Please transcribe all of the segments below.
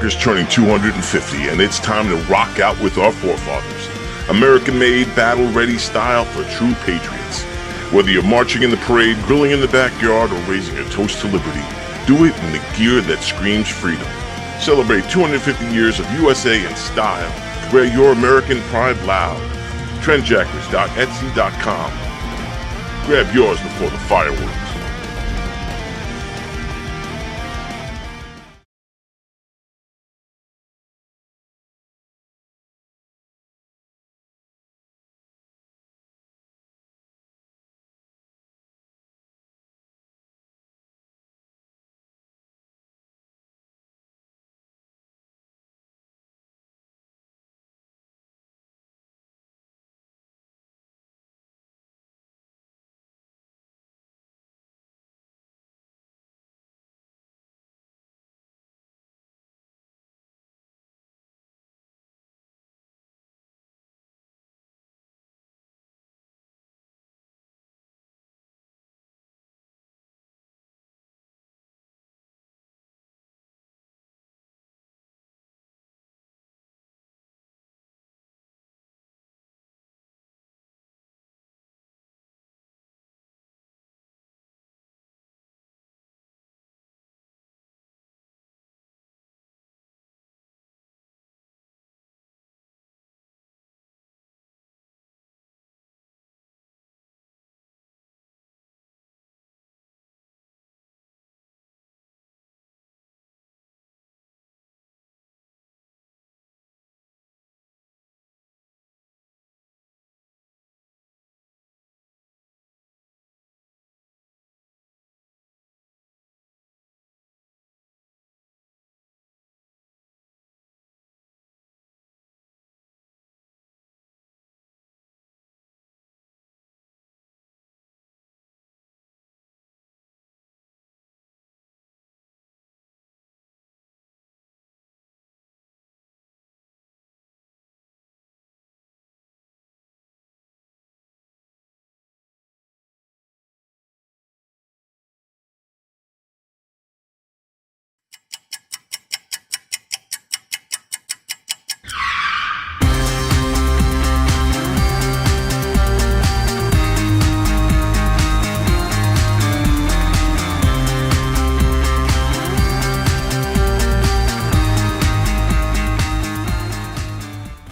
America's turning 250, and it's time to rock out with our forefathers. American-made, battle-ready style for true patriots. Whether you're marching in the parade, grilling in the backyard, or raising a toast to liberty, do it in the gear that screams freedom. Celebrate 250 years of USA in style. Wear your American pride loud. Trendjackers.etsy.com. Grab yours before the fireworks.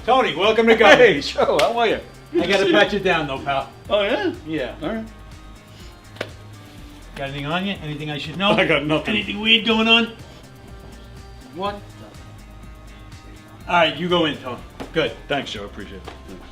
Tony, welcome to go. Hey, Joe, how are you? I gotta pat you down though, pal. Oh, yeah? Yeah. All right. Got anything on you? Anything I should know? I got nothing. Anything weird going on? What? Alright, you go in, Tony. Good. Thanks, Joe. Appreciate it. Thanks.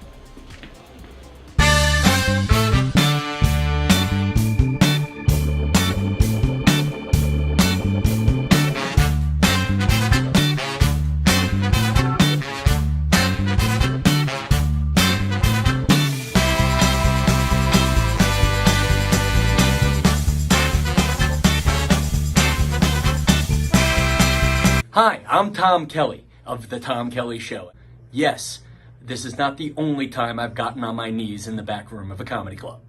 Hi, I'm Tom Kelly of The Tom Kelly Show. Yes, this is not the only time I've gotten on my knees in the back room of a comedy club.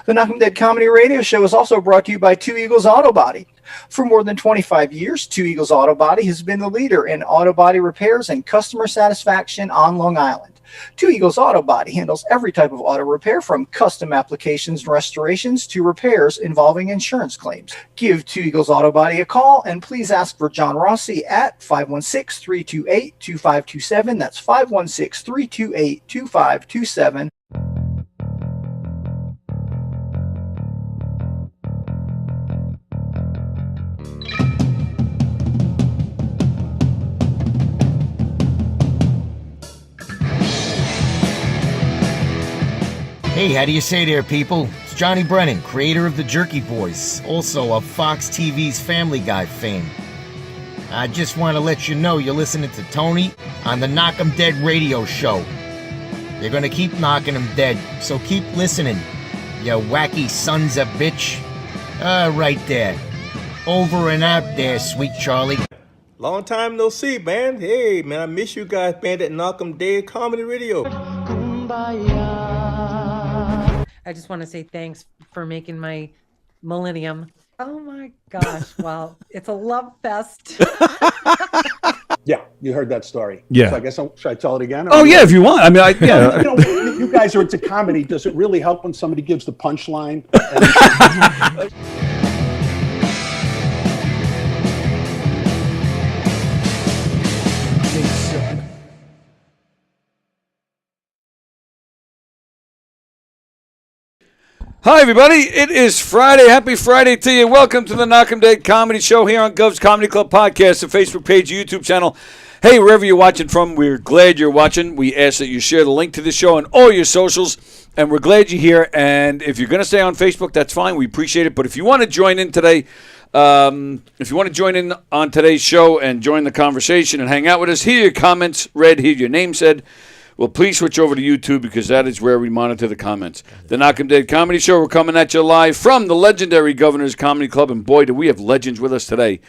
The Knock 'em Dead Comedy Radio Show is also brought to you by Two Eagles Auto Body. For more than 25 years, Two Eagles Auto Body has been the leader in auto body repairs and customer satisfaction on Long Island. Two Eagles Auto Body handles every type of auto repair, from custom applications and restorations to repairs involving insurance claims. Give Two Eagles Auto Body a call and please ask for John Rossi at 516-328-2527. That's 516-328-2527. Hey, how do you say there, people? It's Johnny Brennan, creator of the Jerky Boys, also of Fox TV's Family Guy fame. I just want to let you know you're listening to Tony on the Knock 'em Dead radio show. They're going to keep knocking 'em dead, so keep listening, you wacky sons of bitch. Right there. Over and out there, sweet Charlie. Long time no see, man. Hey, man, I miss you guys, man, at Knock 'em Dead Comedy Radio. I just want to say thanks for making my millennium. Oh my gosh. Well, it's a love fest. Yeah, you heard that story. Yeah. So I guess should I tell it again? Oh, yeah, if you want. I mean, yeah. You know, you guys are into comedy. Does it really help when somebody gives the punchline? Hi, everybody. It is Friday. Happy Friday to you. Welcome to the Knock 'em Dead Comedy Show here on Gov's Comedy Club Podcast, the Facebook page, YouTube channel. Hey, wherever you're watching from, we're glad you're watching. We ask that you share the link to the show on all your socials, and we're glad you're here. And if you're going to stay on Facebook, that's fine. We appreciate it. But if you want to join in today, on today's show and join the conversation and hang out with us, hear your comments read, hear your name said, well, please switch over to YouTube because that is where we monitor the comments. The Knock 'em Dead Comedy Show, we're coming at you live from the legendary Governor's Comedy Club. And boy, do we have legends with us today.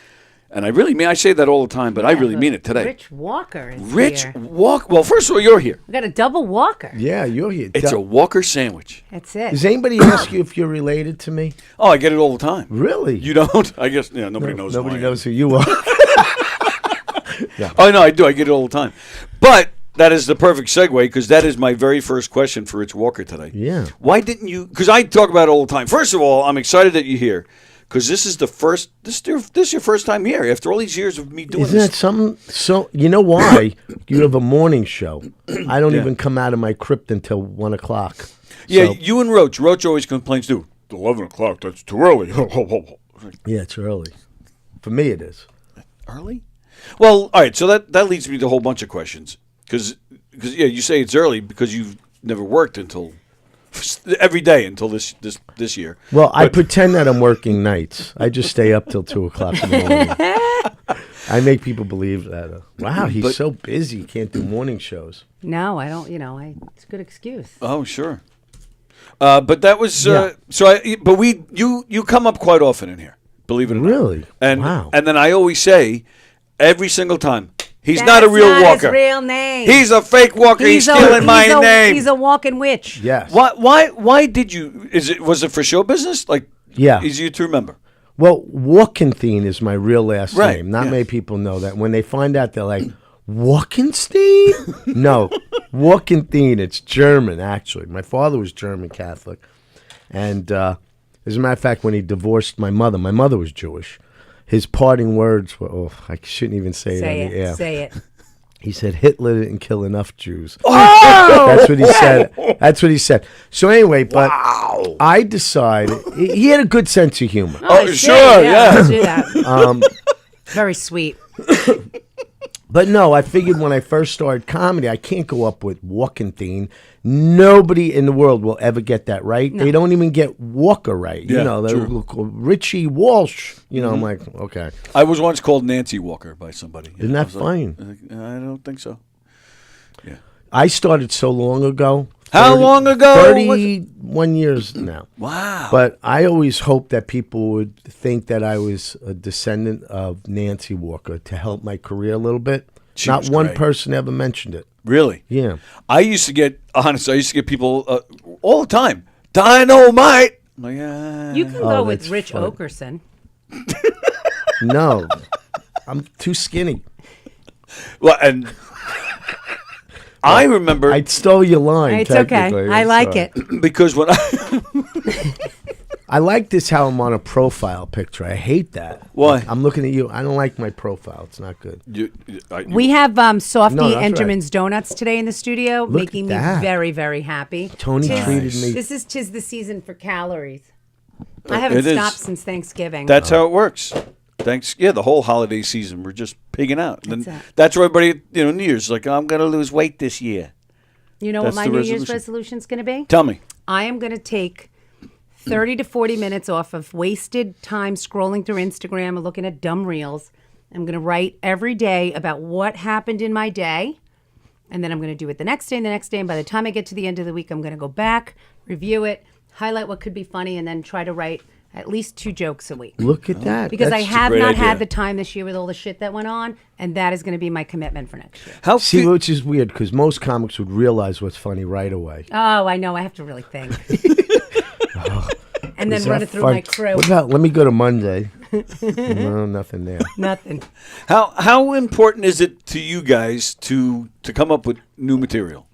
And I really mean, I say that all the time, but I really mean it today. Rich Walker is Rich here. Walker. Well, first of all, you're here. We got a double Walker. Yeah, you're here. It's a Walker sandwich. That's it. Does anybody ask you if you're related to me? Oh, I get it all the time. Really? You don't? I guess, yeah, nobody knows who I Nobody am. knows who you are. Oh, no, I do. I get it all the time. But that is the perfect segue because that is my very first question for Rich Walker today. Yeah. Why didn't you? Because I talk about it all the time. First of all, I'm excited that you're here because this is the first. This is your first time here after all these years of me doing Isn't this. that something? So, you know why? You have a morning show. I don't even come out of my crypt until 1 o'clock. Yeah, So- you and Roach. Roach always complains too. 11 o'clock. That's too early. Yeah, it's early. For me, it is. Early? Well, all right. So that leads me to a whole bunch of questions. Because yeah, you say it's early because you've never worked until every day until this year. Well, I pretend that I'm working nights. I just stay up till 2 o'clock in the morning. I make people believe that. Wow, he's so busy, he can't do morning shows. No, I don't. It's a good excuse. Oh, sure. But that was Yeah. you come up quite often in here. Believe it or not. Really? And Wow. and then I always say every single time. He's That's not a real not Walker. His real name. He's a fake Walker. He's stealing my name. He's a walking witch. Yes. Why did you? Was it for show business? Like, Yeah. easy to remember. Well, Walkenstein is my real last Right, name. Not yeah. many people know that. When they find out, they're like, Walkenstein? No, Walkenstein. It's German, actually. My father was German Catholic. And as a matter of fact, when he divorced my mother was Jewish. His parting words were, I shouldn't even say it on the air. Say it. He said, Hitler didn't kill enough Jews. Oh! That's what he said. That's what he said. So anyway, but I decided, he had a good sense of humor. Oh, sure, Yeah. yeah. Do that. Very sweet. But no, I figured when I first started comedy, I can't go up with Walkenstein. Nobody in the world will ever get that right. No. They don't even get Walker right. Yeah, You know, they're true. Richie Walsh. You know, I'm like, okay. I was once called Nancy Walker by somebody. Isn't that I was like, fine? I don't think so. I started so long ago. How long ago was it? 31 years now. Wow. But I always hoped that people would think that I was a descendant of Nancy Walker to help my career a little bit. She Not was one great. person ever mentioned it. Really? Yeah. I used to get people all the time. Dynamite. Like, You can Oh, go with that's Rich funny. Okerson. No, I'm too skinny. well, and I remember I stole your line. It's okay. technically. I I'm like sorry. it. because when I I like this how I'm on a profile picture. I hate that. Why? I'm looking at you. I don't like my profile. It's not good. We have Softy No, that's Enderman's Donuts today in the studio, Look making at me that. very, very happy. Tony treated me. This is tis the season for calories. I haven't It is. stopped since Thanksgiving. That's how it works. Thanks. Yeah, the whole holiday season, we're just pigging out. And That's it. that's where everybody, New Year's like, I'm going to lose weight this year. You know That's what my the New Year's resolution. resolution is going to be? Tell me. I am going to take 30 to 40 minutes off of wasted time scrolling through Instagram and looking at dumb reels. I'm going to write every day about what happened in my day. And then I'm going to do it the next day and the next day. And by the time I get to the end of the week, I'm going to go back, review it, highlight what could be funny, and then try to write at least 2 jokes a week. Look at that. Because I That's- have great not idea. had the time this year with all the shit that went on. And that is going to be my commitment for next year. How See, fe- which is weird because most comics would realize what's funny right away. Oh, I know. I have to really think. And then Is run that it through fun? my crew. What about? Let me go to Monday. No, nothing there. Nothing. how important is it to you guys to come up with new material?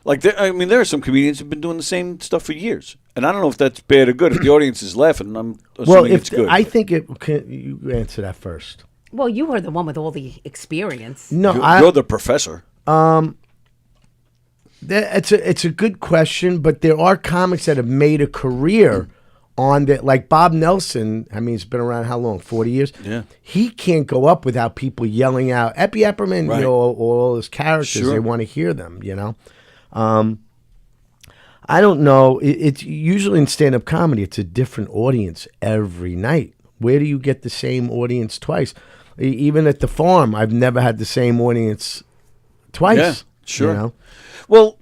Like, there are some comedians who've been doing the same stuff for years, and I don't know if that's bad or good. If the audience is laughing, I'm assuming Well, it's good. I think it. You answer that first. Well, you are the one with all the experience. No, you're the professor. It's a good question, but there are comics that have made a career on that. Like Bob Nelson, I mean, he's been around how long? 40 years? Yeah. He can't go up without people yelling out, Epi Epperman, Right. all his characters. Sure. They want to hear them, I don't know. It's usually in stand-up comedy, it's a different audience every night. Where do you get the same audience twice? Even at the farm, I've never had the same audience twice. Yeah, sure. You know? Well,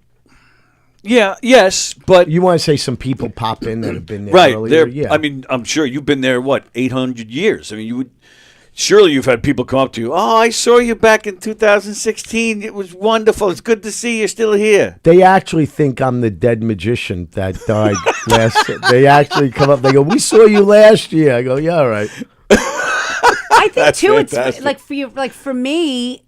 yeah, yes, but You want to say some people pop in that have been there right earlier? there. Yeah. I mean, I'm sure you've been there. What 800 years? I mean, you would surely you've had people come up to you. Oh, I saw you back in 2016. It was wonderful. It's good to see you're still here. They actually think I'm the dead magician that died last. They actually come up. They go, "We saw you last year." I go, "Yeah, all right." I think That's too. fantastic. It's like for you, like for me.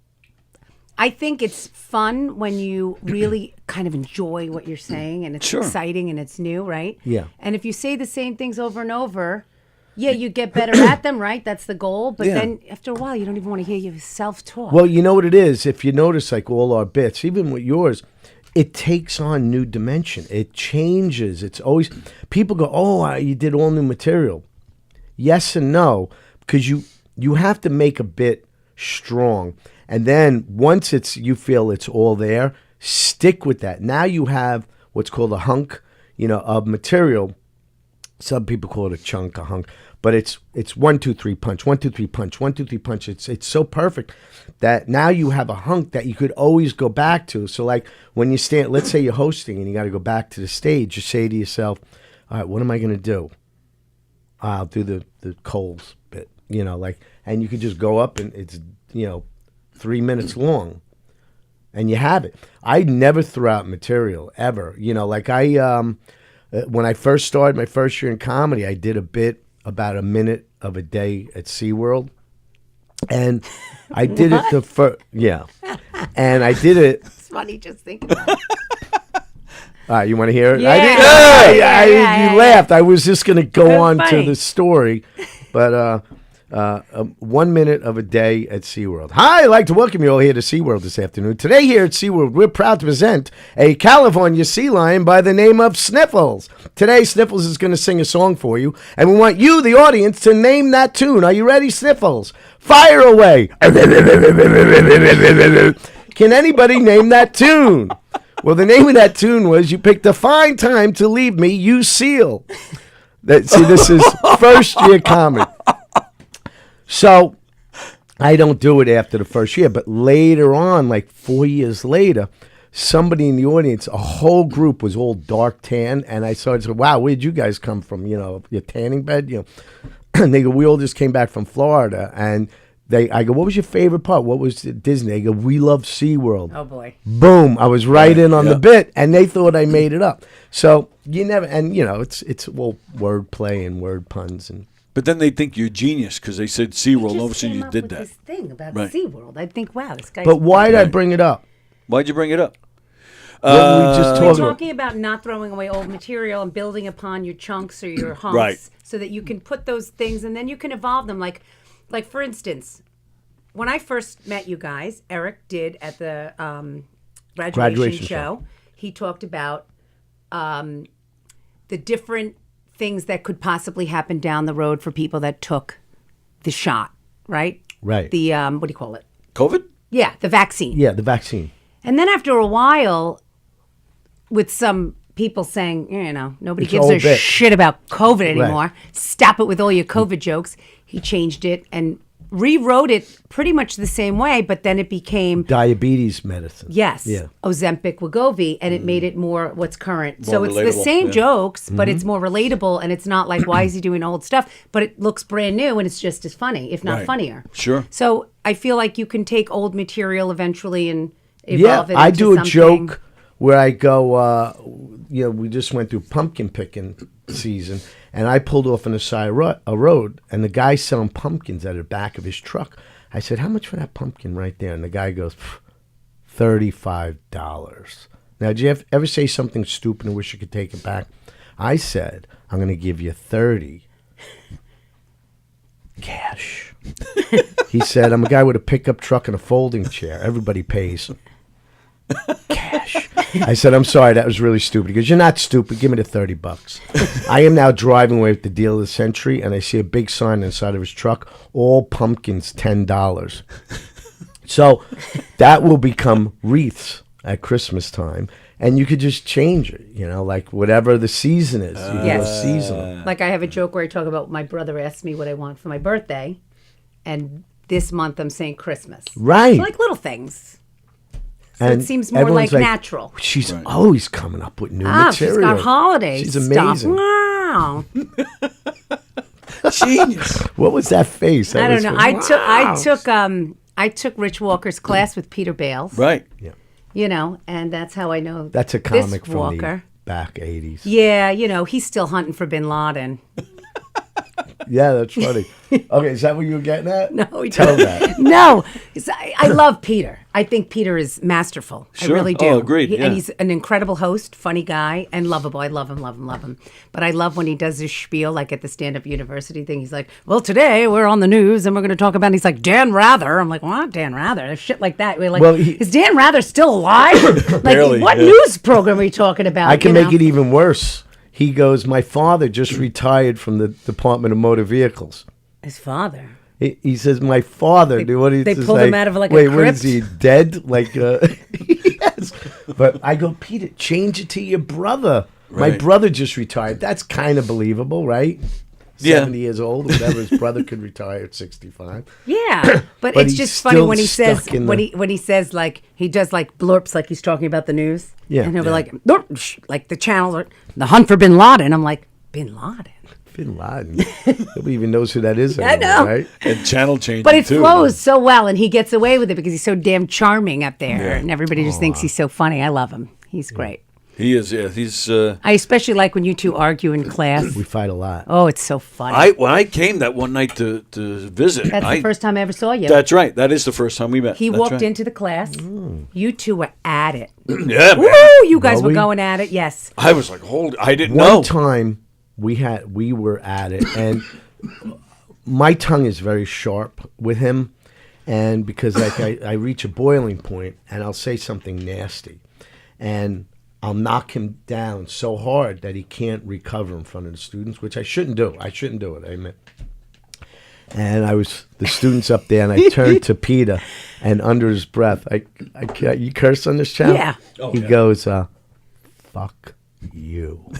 I think it's fun when you really kind of enjoy what you're saying and it's Sure. exciting and it's new, right? Yeah. And if you say the same things over and over, yeah, you get better at them, right? That's the goal. But Yeah. then after a while, you don't even want to hear yourself talk. Well, you know what it is. If you notice, like all our bits, even with yours, it takes on new dimension. It changes. It's always people go, "Oh, you did all new material." Yes and no, because you have to make a bit strong. And then once you feel it's all there, stick with that. Now you have what's called a hunk, of material. Some people call it a chunk, a hunk, but it's 1, 2, 3 punch, 1, 2, 3 punch, 1, 2, 3 punch. It's so perfect that now you have a hunk that you could always go back to. So like when you stand, let's say you're hosting and you got to go back to the stage, you say to yourself, "All right, what am I going to do? I'll do the Coles bit, and you could just go up and it's 3 minutes long, and you have it. I never threw out material ever. When I first started my first year in comedy, I did a bit about a minute of a day at SeaWorld, and I did it the first and I did it. it's funny just thinking about it. You want to hear it? Yeah. I didn't. Yeah, You laughed. I was just going to go That's on funny. to the story, but 1 minute of a day at SeaWorld. Hi, I'd like to welcome you all here to SeaWorld this afternoon. Today here at SeaWorld, we're proud to present a California sea lion by the name of Sniffles. Today, Sniffles is going to sing a song for you, and we want you, the audience, to name that tune. Are you ready, Sniffles? Fire away. Can anybody name that tune? Well, the name of that tune was "You Picked a Fine Time to Leave Me, You Seal." This is first year comedy. So I don't do it after the first year, but later on, like 4 years later, somebody in the audience, a whole group was all dark tan, and I started to say, "Wow, where'd you guys come from? Your tanning bed?" And they go, "We all just came back from Florida," and I go, what was your favorite part? What was Disney? They go, we love SeaWorld. Oh, boy. Boom. I was right in on the bit, and they thought I made it up. So you never, and it's wordplay and word puns. But then they think you're a genius because they said SeaWorld. All of a sudden you did that. This thing about Right. SeaWorld. I think, wow, this guy. But why did I bring it up? Why'd you bring it up? What were we just We're talking about? talking about not throwing away old material and building upon your chunks or your hunks, Right. so that you can put those things and then you can evolve them. Like for instance, when I first met you guys, Eric did at the graduation show. He talked about the different things that could possibly happen down the road for people that took the shot, right? Right. The what do you call it? COVID? Yeah, the vaccine. Yeah, the vaccine. And then after a while, with some people saying, nobody It's gives all a bit. shit about COVID anymore. Right. Stop it with all your COVID jokes. He changed it and rewrote it pretty much the same way, but then it became Diabetes medicine. yes, Yeah. Ozempic, Wegovy, and it made it more what's current. More So it's the relatable, same yeah. jokes, but it's more relatable, and it's not like, why is he doing old stuff? But it looks brand new, and it's just as funny, if not Right. funnier. Sure. So I feel like you can take old material eventually and Yeah, evolve it I into do a something. joke where I go, we just went through pumpkin picking season, and I pulled off on the side of a road, and the guy's selling pumpkins at the back of his truck. I said, how much for that pumpkin right there? And the guy goes, $35. Now, did you ever say something stupid and wish you could take it back? I said, I'm going to give you 30 cash. He said, I'm a guy with a pickup truck and a folding chair. Everybody pays. Cash. I said, I'm sorry, that was really stupid. He goes, you're not stupid. Give me the $30. I am now driving away with the deal of the century, and I see a big sign inside of his truck, all pumpkins, $10. So that will become wreaths at Christmas time, and you could just change it, like whatever the season is. You can go seasonal. Like I have a joke where I talk about my brother asked me what I want for my birthday, and this month I'm saying Christmas. Right. So like little things. So And it seems more everyone's like natural. She's always coming up with new Ah, she's material. got holiday She's stuff. amazing. Wow. Genius. What was that face? I don't know. Wow. I took Rich Walker's class with Peter Bales. Right. Yeah. And that's how I know That's a this comic from Walker. the back 80s. Yeah, he's still hunting for Bin Laden. Yeah, that's funny. Okay, is that what you were getting at? No, he Tell doesn't. that. No, I love Peter. I think Peter is masterful. Sure. I really do. Oh, agreed, yeah. And he's an incredible host, funny guy, and lovable. I love him, love him, love him. But I love when he does his spiel, like at the stand-up university thing. He's like, well, today we're on the news and we're going to talk about, and he's like, Dan Rather. I'm like, what? Dan Rather? Shit like that. We're like, Well, is Dan Rather still alive? Like, Barely, what yeah. news program are you talking about? I can make it even worse. He goes, my father just retired from the Department of Motor Vehicles. His father. He says, my father. They pulled him out of like wait, a what is crypt? he, dead? Like, yes. But I go, Peter, change it to your brother. My Right. brother just retired. That's kind of believable, right? Yeah. 70 years old, whatever. His brother could retire at 65. Yeah, but But it's he's just funny still when he says stuck in when the- he says like he does like blurps like he's talking about the news. Yeah. and he'll be Yeah. like "Blurp," like the channel or the hunt for Bin Laden. I'm like Bin Laden, Bin Laden. Nobody even knows who that is I anymore, know. right? And channel changing but it too. flows so well, and he gets away with it because he's so damn charming up there, Yeah. and everybody just thinks he's so funny. I love him. He's great. He is. Yeah. He's. I especially like when you two argue in class. We fight a lot. Oh, it's so funny. When I came that one night to visit. That's the first time I ever saw you. That's right. That is the first time we met. He That's walked right. into the class. You two were at it. Yeah, man. Woo! You guys Were were we? going at it. Yes. I was like, hold. I didn't One know. time we were at it, and my tongue is very sharp with him, and because like I reach a boiling point and I'll say something nasty, and I'll knock him down so hard that he can't recover in front of the students, which I shouldn't do. I shouldn't do it. Amen. And I was the students up there, and I turned to Peter, and under his breath, you curse on this channel? Yeah. He goes, "Fuck you."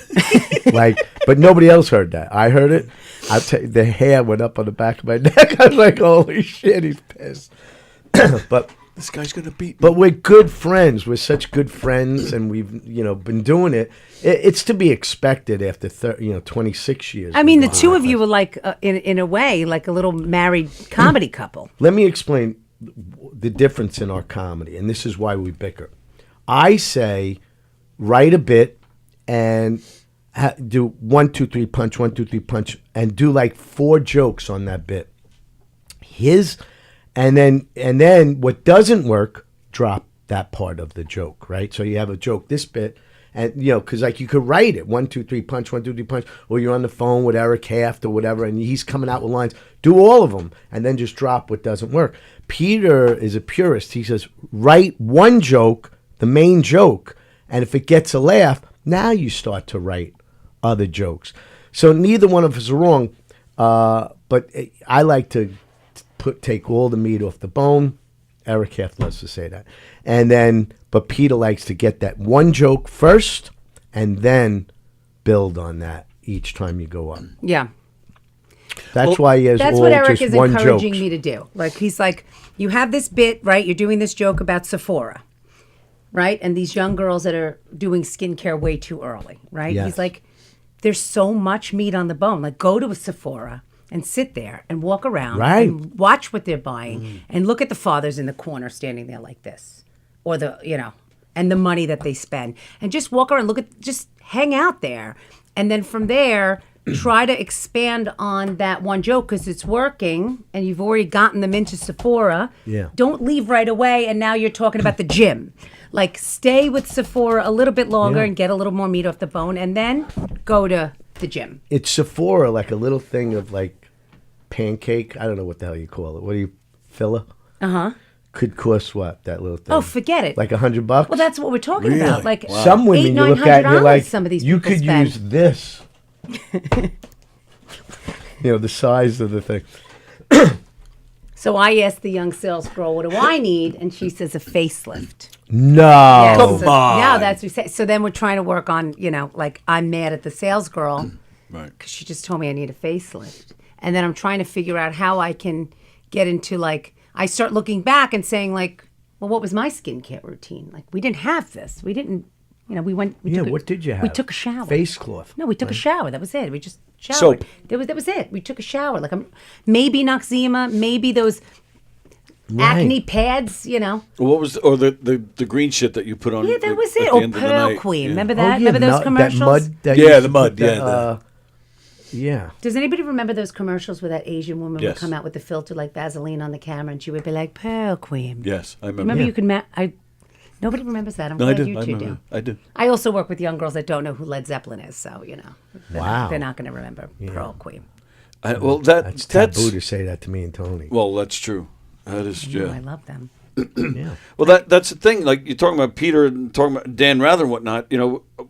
Like, but nobody else heard that. I heard it. I'll tell you, the hair went up on the back of my neck. I was like, holy shit, he's pissed. But This guy's gonna beat me. But we're good friends. We're such good friends, and we've been doing it. It's to be expected after 26 years. I mean, the two of you were like, in a way, like a little married comedy couple. Let me explain the difference in our comedy, and this is why we bicker. I say, write a bit and do 1, 2, 3 punch, 1, 2, 3 punch, and do like 4 jokes on that bit. And then what doesn't work, drop that part of the joke, right? So you have a joke this bit, and because like you could write it 1, 2, 3 punch, 1, 2, 3 punch, or you're on the phone with Eric Haft or whatever, and he's coming out with lines. Do all of them, and then just drop what doesn't work. Peter is a purist. He says write one joke, the main joke, and if it gets a laugh, now you start to write other jokes. So neither one of us are wrong, but I like to take all the meat off the bone. Eric Haft loves to say that. But Peter likes to get that one joke first and then build on that each time you go up. Yeah. That's why he has That's all what Eric just is one encouraging jokes. me to do. Like, he's like, you have this bit, right? You're doing this joke about Sephora, right? And these young girls that are doing skincare way too early, right? Yes. He's like, there's so much meat on the bone. Like, go to a Sephora and sit there and walk around and watch what they're buying and look at the fathers in the corner standing there like this, or and the money that they spend, and just walk around, just hang out there. And then from there, try to expand on that one joke because it's working and you've already gotten them into Sephora. Yeah. Don't leave right away and now you're talking about the gym. Like, stay with Sephora a little bit longer and get a little more meat off the bone, and then go to the gym. It's Sephora, like a little thing of like pancake. I don't know what the hell you call it. What do you, filler? Could cost what, that little thing? Oh, forget it. Like $100? Well, that's what we're talking about. Like, some women you look at and you're like, some of these you people could spend. use this. The size of the thing. So I asked the young sales girl, what do I need? And she says a facelift. No. Yes, Come on. Yeah, that's what we say. So then we're trying to work on, like, I'm mad at the sales girl because she just told me I need a facelift. And then I'm trying to figure out how I can get into, like, I start looking back and saying, like, well, what was my skincare routine? Like, we didn't have this. We didn't, we went. What did you have? We took a shower. Face cloth. No, we took a shower. That was it. We just showered. Soap. That was it. We took a shower. Like, maybe Noxzema, maybe those acne pads, What was the green shit that you put on? Yeah, that was it. At the Oh, end of the Pearl night? Queen. Yeah. Remember that? Remember those commercials? That Yeah, used the to mud, put yeah, yeah. Does anybody remember those commercials where that Asian woman Yes. would come out with the filter like Vaseline on the camera and she would be like, Pearl Queen? Yes, I remember. Remember you could nobody remembers that. I'm No, I glad do. you I two remember. do. I do. I also work with young girls that don't know who Led Zeppelin is, so, Wow. they're not going to remember Pearl Queen. That's taboo to say that to me and Tony. Well, that's true. That is, Oh, yeah. I love them. Yeah. Well, that's the thing. Like, you're talking about Peter and talking about Dan Rather and whatnot.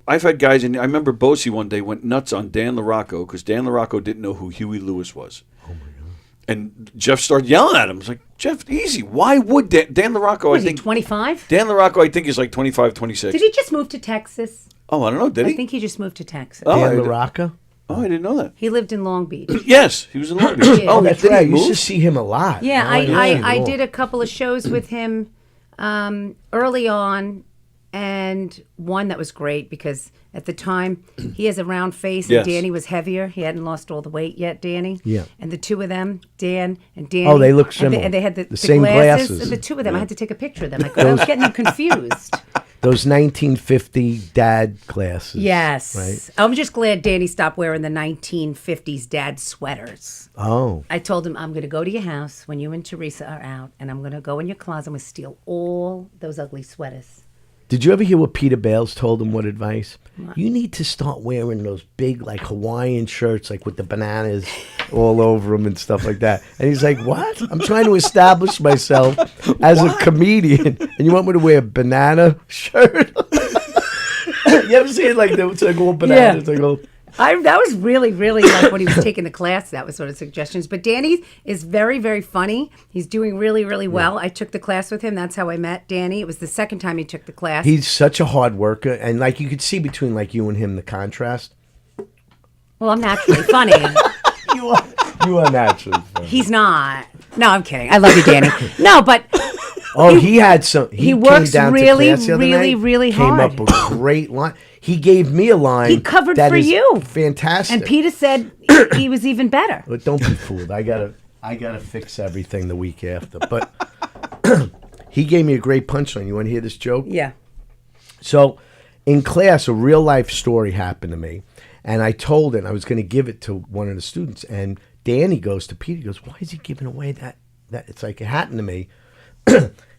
I've had guys, and I remember Bosie one day went nuts on Dan LaRocco because Dan LaRocco didn't know who Huey Lewis was. Oh, my God. And Jeff started yelling at him. It's like, Jeff, easy. Why would Dan LaRocco, Was I he think. 25? Dan LaRocco, I think, is like 25, 26. Did he just move to Texas? Oh, I don't know. Did he? I think he just moved to Texas. Oh, Dan I- LaRocca? Oh, I didn't know that. He lived in Long Beach. Yes, he was in Long Beach. Yeah. Oh, that's did he right. I used to move? see him a lot. Yeah, Now don't see him I at all. did a couple of shows with him early on, and one that was great because at the time he has a round face Yes. and Danny was heavier. He hadn't lost all the weight yet, Danny. Yeah. And the two of them, Dan and Danny. Oh, they look and similar. And they had the same glasses. The two of them. I had to take a picture of them. I was getting them confused. Those 1950 dad glasses. Yes. Right? I'm just glad Danny stopped wearing the 1950s dad sweaters. Oh. I told him, I'm going to go to your house when you and Teresa are out, and I'm going to go in your closet. I'm going to steal all those ugly sweaters. Did you ever hear what Peter Bales told him? What advice? You need to start wearing those big, like, Hawaiian shirts, like, with the bananas all over them and stuff like that. And he's like, what? I'm trying to establish myself as a comedian, and you want me to wear a banana shirt? You ever see it, like, it's like all bananas? It's like all... That was really, really like when he was taking the class, that was sort of suggestions. But Danny is very, very funny. He's doing really, really well. I took the class with him. That's how I met Danny. It was the second time he took the class. He's such a hard worker, and, like, you could see between, like, you and him the contrast. Well, I'm naturally funny. You are naturally funny. He's not. No, I'm kidding. I love you, Danny. No, but Oh, he had some. He works came down really, to class the other really, night, really came hard. up with a great line. He gave me a line. He covered that for is you. Fantastic. And Peter said he was even better. But don't be fooled. I gotta fix everything the week after. But he gave me a great punchline. You want to hear this joke? Yeah. So, in class, a real life story happened to me, and I told it. I was going to give it to one of the students, and Danny goes to Peter. He goes, "Why is he giving away that? It's like it happened to me."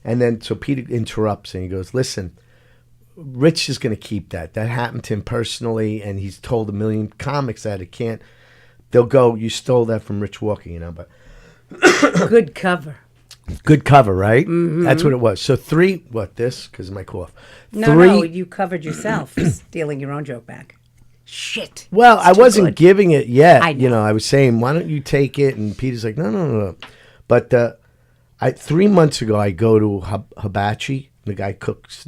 And then so Peter interrupts and he goes, "Listen, Rich is going to keep that. That happened to him personally, and he's told a million comics that it can't. They'll go, you stole that from Rich Walker, you know." But good cover. Good cover, right? Mm-hmm. That's what it was. So because of my cough. No, you covered yourself for stealing your own joke back. Shit. Well, I wasn't good. giving it yet. I know. I was saying, why don't you take it? And Peter's like, no. But 3 months ago, I go to Hibachi. The guy cooks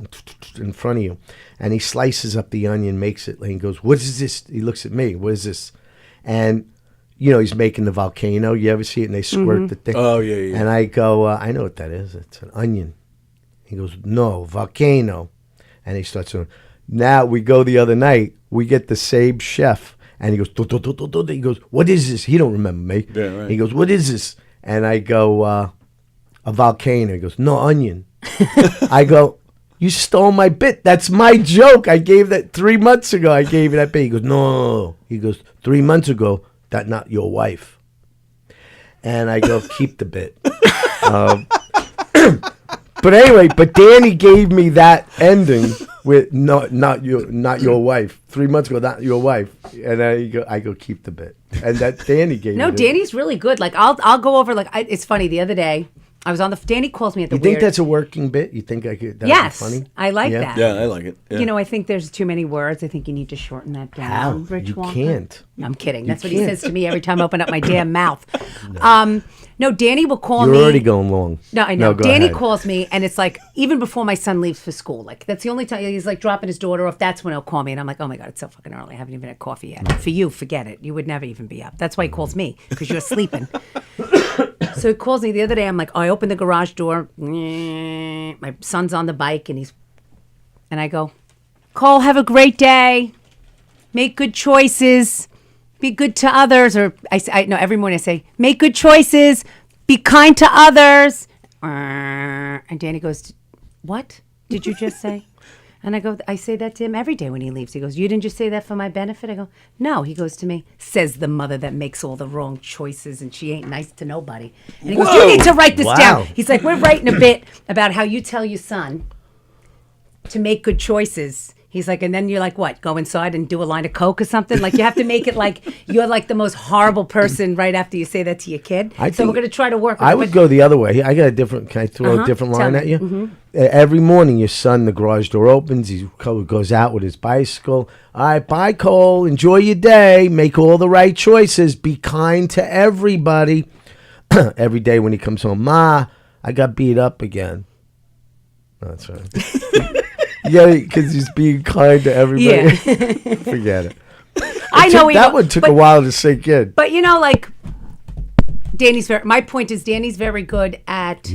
in front of you, and he slices up the onion, makes it, and he goes, "What is this?" He looks at me, "What is this?" And he's making the volcano. You ever see it? And they squirt the thing. Oh, yeah. And I go, I know what that is. It's an onion. He goes, "No, volcano." And he starts doing. Now we go the other night. We get the same chef, and he goes, he goes, "What is this?" He don't remember me. Yeah, right. He goes, "What is this?" And I go, "A volcano." He goes, "No, onion." I go, "You stole my bit. That's my joke. I gave that 3 months ago. I gave you that bit." He goes, "No." He goes, 3 months ago, that not your wife. And I go, "Keep the bit." But anyway, Danny gave me that ending with not your wife. 3 months ago, not your wife. And I go, "Keep the bit." And that Danny gave me. No, Danny's really good. Like I'll go over it's funny. The other day I was on Danny calls me at the You think that's a working bit? You think I could? Yes, funny? I like that. Yeah, I like it. Yeah. I think there's too many words. I think you need to shorten that down. How? Rich You Walker. can't. I'm kidding. That's what can't. he says to me every time I open up my damn mouth. No, Danny will call You're me. already going long. No, I know. go Danny ahead. calls me, and it's like even before my son leaves for school. Like that's the only time he's like dropping his daughter off. That's when he'll call me, and I'm like, "Oh my god, it's so fucking early. I haven't even had coffee yet." For you, forget it. You would never even be up. That's why he calls me because you're sleeping. So he calls me the other day. I'm like, I open the garage door. My son's on the bike, and I go, "Cole, have a great day. Make good choices. Be good to others." Or every morning I say, "Make good choices. Be kind to others." And Danny goes, "What did you just say?" And I say that to him every day when he leaves. He goes, "You didn't just say that for my benefit?" I go, "No." He goes to me, "Says the mother that makes all the wrong choices and she ain't nice to nobody." And he goes, "You need to write this down." He's like, "We're writing a bit about how you tell your son to make good choices." He's like, and then you're like, what? Go inside and do a line of coke or something? Like you have to make it like you're like the most horrible person right after you say that to your kid. So we're going to try to work with I it. would go the other way. I got a different. Can I throw a different Tell line me. at you? Every morning, your son, the garage door opens. He goes out with his bicycle. "All right, bye, Cole. Enjoy your day. Make all the right choices. Be kind to everybody." Every day when he comes home, "Ma, I got beat up again." That's right. Yeah, because he's being kind to everybody. Yeah. Forget it. I know That one took a while to sink in. But like my point is Danny's very good at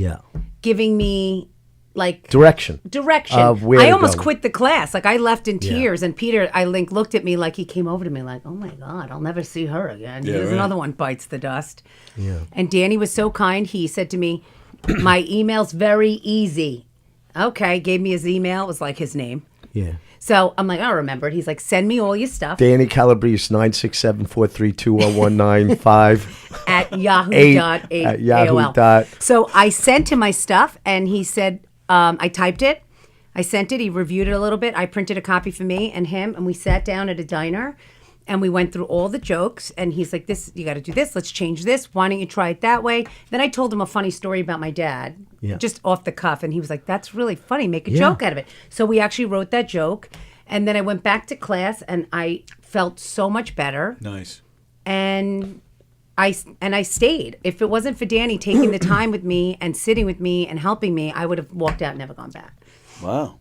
giving me like Direction. Of where I to almost go. quit the class. Like I left in tears, and Peter, looked at me like he came over to me like, "Oh my god, I'll never see her again." Yeah, Here's right. another one bites the dust. Yeah. And Danny was so kind. He said to me, "My email's very easy." Okay, gave me his email. It was like his name. Yeah. So I'm like, I remember it. He's like, "Send me all your stuff Danny Calabrese, 967-432-0195. at at Yahoo yahoo.aol." dot. So I sent him my stuff, and he said, I typed it. I sent it. He reviewed it a little bit. I printed a copy for me and him, and we sat down at a diner, and we went through all the jokes. And he's like, "This, you got to do this. Let's change this. Why don't you try it that way?" Then I told him a funny story about my dad, just off the cuff, and he was like, "That's really funny. Make a joke out of it." So we actually wrote that joke, and then I went back to class, and I felt so much better. Nice. And I stayed. If it wasn't for Danny taking the time with me and sitting with me and helping me, I would have walked out and never gone back. Wow.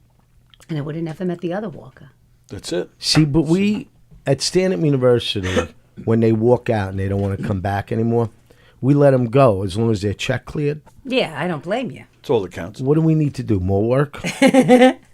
And I would have never met the other Walker. That's it. See, but we, at Stand-Up University, when they walk out and they don't want to come back anymore, We let them go as long as their check cleared. Yeah, I don't blame you. That's all that counts. What do we need to do? More work?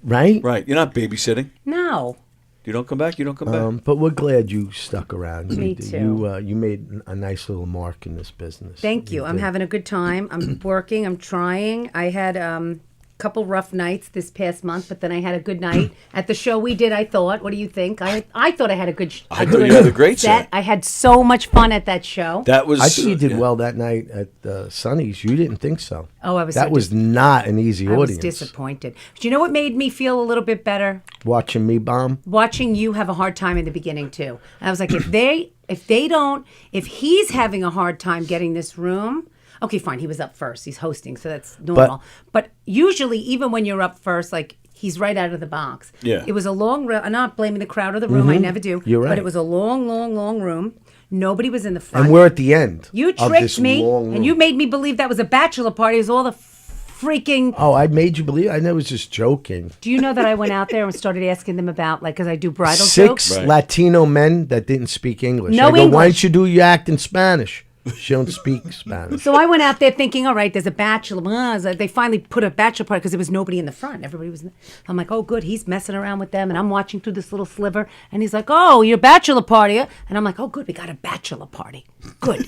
Right? Right. You're not babysitting. No. You don't come back. You don't come back. But we're glad you stuck around. Me too. You made a nice little mark in this business. Thank you. I'm did. having a good time. I'm working. I'm trying. I had a couple rough nights this past month, but then I had a good night at the show we did. I thought. What do you think? I thought I had a good. I thought you had a great set. I had so much fun at that show. That was. I think you did well that night at Sonny's. You didn't think so. Oh, I was. That was not an easy audience. I was disappointed. But you know what made me feel a little bit better? Watching me bomb. Watching you have a hard time in the beginning too. I was like, if he's having a hard time getting this room. Okay, fine. He was up first. He's hosting, so that's normal. But usually, even when you're up first, like he's right out of the box. Yeah. It was a long. I'm not blaming the crowd or the room. I never do. You're right. But it was a long, long, long room. Nobody was in the front. And we're at the end. You of tricked this me, long room. and you made me believe that was a bachelor party. It was all the freaking. Oh, I made you believe. I know, I was just joking. Do you know that I went out there and started asking them about, like, because I do bridal Six jokes? Latino men that didn't speak English. No I go, why English. don't you do your act in Spanish? She don't speak Spanish. So I went out there thinking, all right, there's a bachelor. They finally put a bachelor party because there was nobody in the front. Everybody was. I'm like, oh, good. He's messing around with them, and I'm watching through this little sliver. And he's like, oh, your bachelor party, and I'm like, oh, good. We got a bachelor party. Good.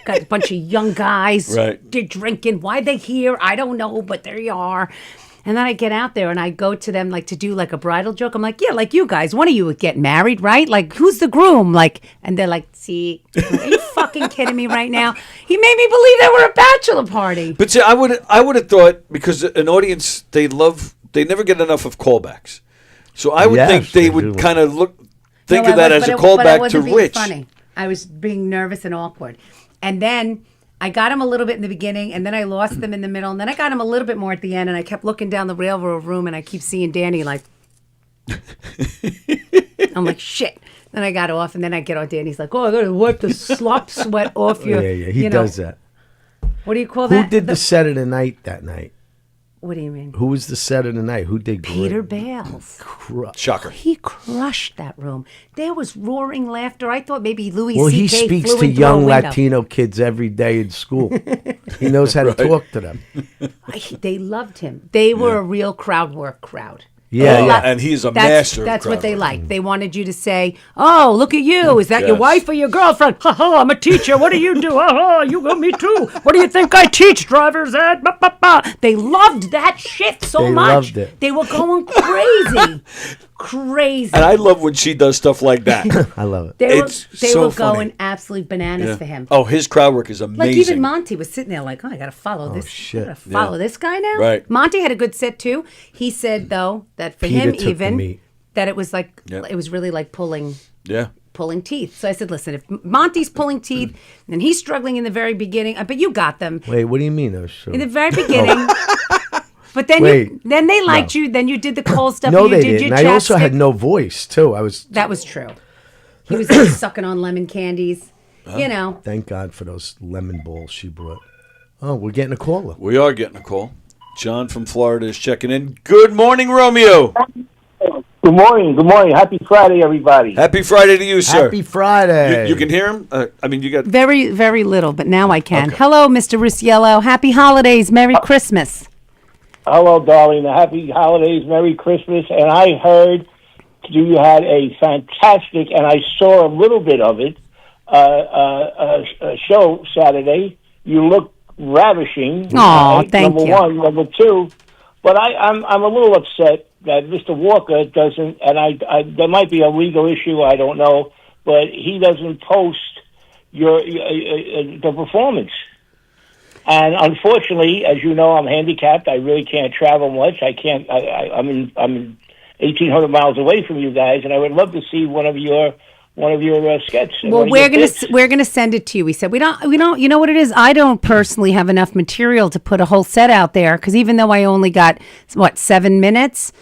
Got a bunch of young guys. Right. They're drinking. Why they here? I don't know, but there you are. And then I get out there and I go to them like to do like a bridal joke. I'm like, yeah, like you guys, one of you would get married, right? Like, who's the groom? Like, and they're like, see, are you fucking kidding me right now? He made me believe they were a bachelor party. But see, I would have thought, because an audience, they never get enough of callbacks. So I would think they would kind of think of that as a callback to Rich. Funny. I was being nervous and awkward. And then I got him a little bit in the beginning, and then I lost them in the middle, and then I got him a little bit more at the end, and I kept looking down the railroad room, and I keep seeing Danny like, I'm like, shit. Then I got off, and then I get on Danny's like, oh, I got to wipe the slop sweat off your, Yeah, he does that. What do you call that? Who did the set of the night that night? What do you mean? Who was the set of the night? Who did Peter great? Bales. Shocker. He crushed that room. There was roaring laughter. I thought maybe Louis Well, C.K. he speaks flew to into a young window. Latino kids every day in school. He knows how to talk to them. They loved him. They were a real crowd work crowd. Yeah, yeah. And he's a That's master of That's what crowd they work. liked. They wanted you to say, "Oh, look at you! Is that your Yes. wife or your girlfriend?" Ha ha! I'm a teacher. What do you do? Ha ha! You go, me too. What do you think I teach? Driver's ed. Ba, ba, ba. They loved that shit so They much. loved it. They were going crazy, crazy. And I love when she does stuff like that. I love it. They It's were so going funny. absolutely bananas for him. Oh, his crowd work is amazing. Like even Monty was sitting there like, oh, I gotta follow this. shit. I gotta follow this guy now. Right. Monty had a good set too. He said though that for Peter him took the even meat. that it was like Yep. it was really like pulling Yeah. teeth. So I said, listen, if Monty's pulling teeth and he's struggling in the very beginning, but you got them Wait, what do you mean? in the very beginning. But then Wait. then they liked you. Then you did the cold stuff. No, and you they did didn't. Your I also had chapstick. no voice too. That was true. He was like sucking on lemon candies. You know. Thank God for those lemon balls she brought. Oh, we're getting a caller. We are getting a call. John from Florida is checking in. Good morning, Romeo. Good morning. Good morning. Happy Friday, everybody. Happy Friday to you, sir. Happy Friday. You can hear him? I mean, you got... Very, very little, but now I can. Okay. Hello, Mr. Rusciello. Happy holidays. Merry Christmas. Hello, darling. Happy holidays. Merry Christmas. And I heard you had a fantastic, and I saw a little bit of it, a show Saturday. You look ravishing. Aw, thank number you. one. Number two, but I'm a little upset that Mr. Walker doesn't, and I there might be a legal issue, I don't know, but he doesn't post the performance. And unfortunately, as you know, I'm handicapped. I really can't travel much. I can't. I'm 1,800 miles away from you guys, and I would love to see one of your sketches. Well, we're gonna send it to you. We said we don't. You know what it is? I don't personally have enough material to put a whole set out there because even though I only got 7 minutes,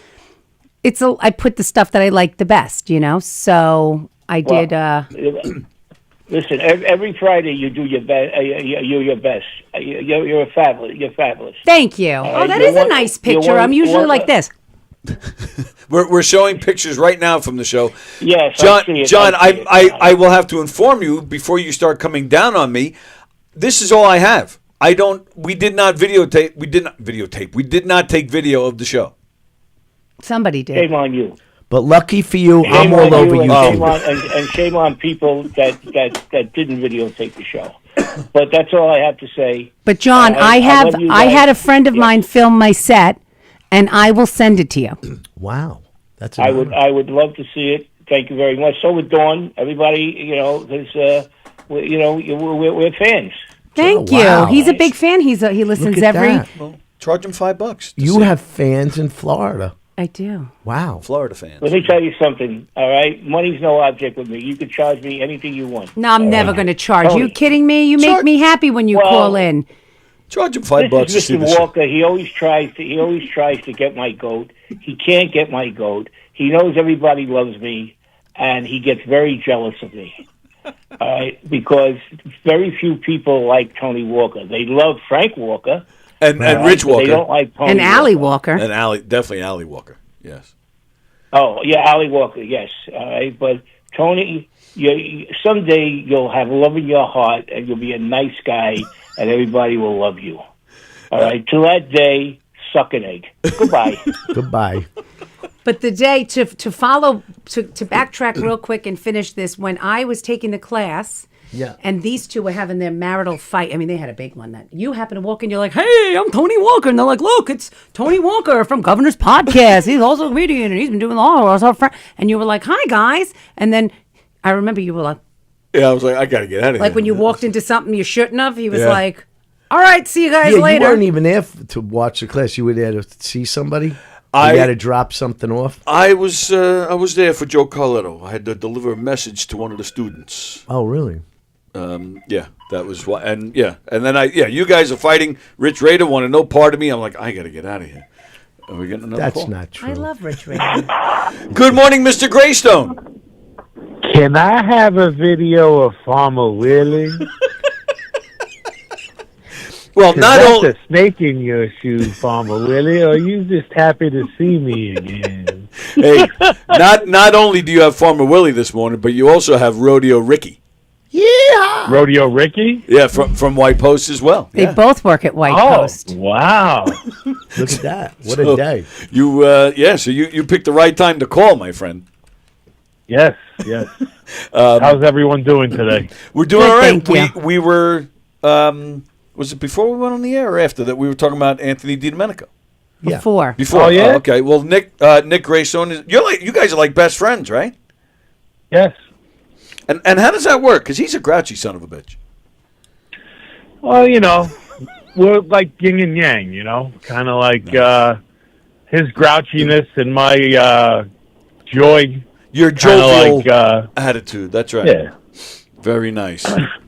I put the stuff that I like the best. So I did. Listen, every Friday you do your best. You're your best. You're fabulous. You're fabulous. Thank you. Oh, that is a nice picture. I'm usually like this. We're showing pictures right now from the show. Yes, John. I see it. John, I see it. I will have to inform you before you start coming down on me. this is all I have. We did not videotape. We did not videotape. We did not take video of the show. Somebody did. Shame on you. But lucky for you, I'm Shame all on over you, you. and shame on people that didn't videotape the show. But that's all I have to say. But John, I love you guys. had a friend of mine film my set, and I will send it to you. Wow, that's. I would love to see it. Thank you very much. So would Dawn. Everybody, because we're fans. Thank Oh, you. wow. He's a big fan. He listens Look at every. that. Well, charge him $5. You have fans in Florida. I do. Wow. Florida fans. Let me tell you something. All right, money's no object with me. You can charge me anything you want. No, I'm never going to charge. Tony. You kidding me? You make me happy when you call in. Charge him $5 to This see is the Mr. show. Walker. He always tries to get my goat. He can't get my goat. He knows everybody loves me, and he gets very jealous of me. All right, because very few people like Tony Walker. They love Frank Walker and Rich Walker. They don't like Tony. And Allie Walker. And definitely Allie Walker. Yes. Oh yeah, Allie Walker. Yes. All right, but Tony, someday you'll have love in your heart, and you'll be a nice guy, and everybody will love you. All right. Till that day, suck an egg. Goodbye. Goodbye. But the day to backtrack real quick and finish this, when I was taking the class, Yeah. and these two were having their marital fight. I mean, they had a big one. That you happen to walk in, you're like, "Hey, I'm Tony Walker," and they're like, "Look, it's Tony Walker from Governor's Podcast. He's also a comedian, and he's been doing all of our friend." And you were like, "Hi, guys," and then I remember you were like, Yeah, I was like, I got to get out of here. like when you walked into something you shouldn't have. He was Yeah. like, "All right, see you guys Yeah, later." you weren't even there to watch the class. You were there to see somebody. You had to drop something off. I was there for Joe Carletto. I had to deliver a message to one of the students. Oh, really? Yeah, that was why. And then you guys are fighting. Rich Rader wanted no part of me. I'm like, I got to get out of here. Are we getting another That's call? not true. I love Rich Rader. Good morning, Mr. Greystone. Can I have a video of Farmer Willie? Well, not that's only a snake in your shoe, Farmer Willie, or you just happy to see me again? hey, not only do you have Farmer Willie this morning, but you also have Rodeo Ricky. Yeah. Rodeo Ricky? Yeah, from White Post as well. They Yeah. both work at White Post. Wow. Look at that. What So a day. You so you picked the right time to call, my friend. Yes. How's everyone doing today? We're doing Good, all right. thank you. We were was it before we went on the air or after that we were talking about Anthony DiDomenico? Yeah. Before. Before. Oh, yeah? Okay. Well, Nick Greystone is you guys are like best friends, right? Yes. And how does that work? Because he's a grouchy son of a bitch. Well, we're like yin and yang, kind of like his grouchiness and my joy. Your Kinda jovial attitude. That's right. Yeah. Very nice.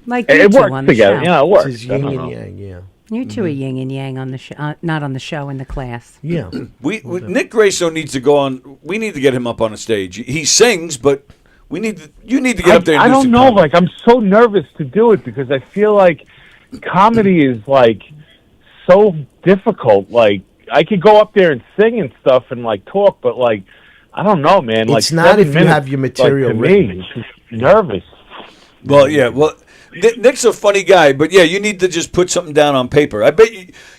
Like you It two works on the together. show. Yeah, it This works. is I yin don't and know. yang, yeah. You two are yin and yang on the show, not on the show, in the class. Yeah. Nick Greystone needs to go on. We need to get him up on a stage. He sings, but you need to get up there. And I do don't some know. comedy. Like, I'm so nervous to do it because I feel like comedy is like so difficult. Like, I could go up there and sing and stuff and like talk, but like, I don't know, man. Like, It's not 7 if you minutes, have your material like, to written. me, it's just nervous. Well, yeah. Well, Nick's a funny guy, but yeah, you need to just put something down on paper. I bet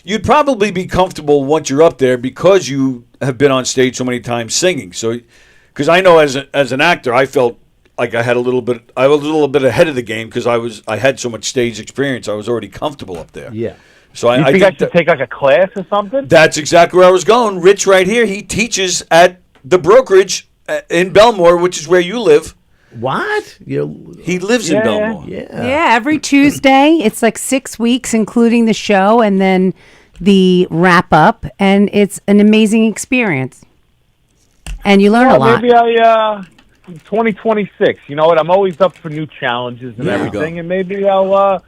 you'd probably be comfortable once you're up there because you have been on stage so many times singing. So, because I know as an actor, I felt like I was a little bit ahead of the game because I had so much stage experience. I was already comfortable up there. Yeah. So You I think I think should take like a class or something? that's exactly where I was going. Rich, right here, he teaches at the brokerage in Belmore, which is where you live. What? He lives in Belmore. Yeah. Yeah, every Tuesday. It's like 6 weeks, including the show and then the wrap up, and it's an amazing experience. And you learn a lot. Maybe 2026. You know what? I'm always up for new challenges and There you everything, and maybe I'll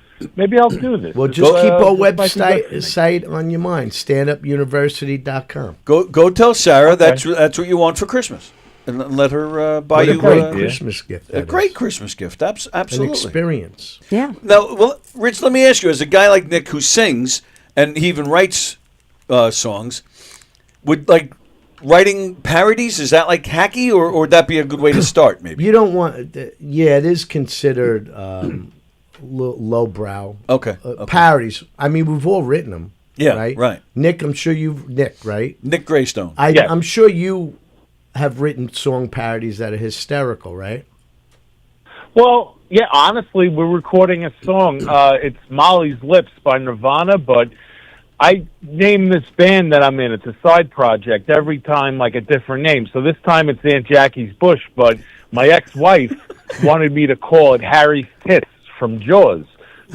do this. Well, This just is, keep our this might be good for me. site on your mind, standupuniversity.com. Go tell Sarah that's what you want for Christmas, and let her buy What a you great Christmas gift. a that great is. Christmas gift. An Absolutely. experience. Yeah. Now, well, Rich, let me ask you: as a guy like Nick who sings and he even writes songs, would like writing parodies? Is that like hacky, or would that be a good way to start? Maybe. You don't want. Yeah, it is considered lowbrow. Okay. Parodies. I mean, we've all written them. Yeah, right. right. Nick, I'm sure Nick, right? Nick Greystone. I'm sure you have written song parodies that are hysterical, right? Well, yeah, honestly, we're recording a song. It's Molly's Lips by Nirvana, but I name this band that I'm in. It's a side project. Every time, like a different name. So this time it's Aunt Jackie's Bush, but my ex-wife wanted me to call it Harry's Tits from Jaws.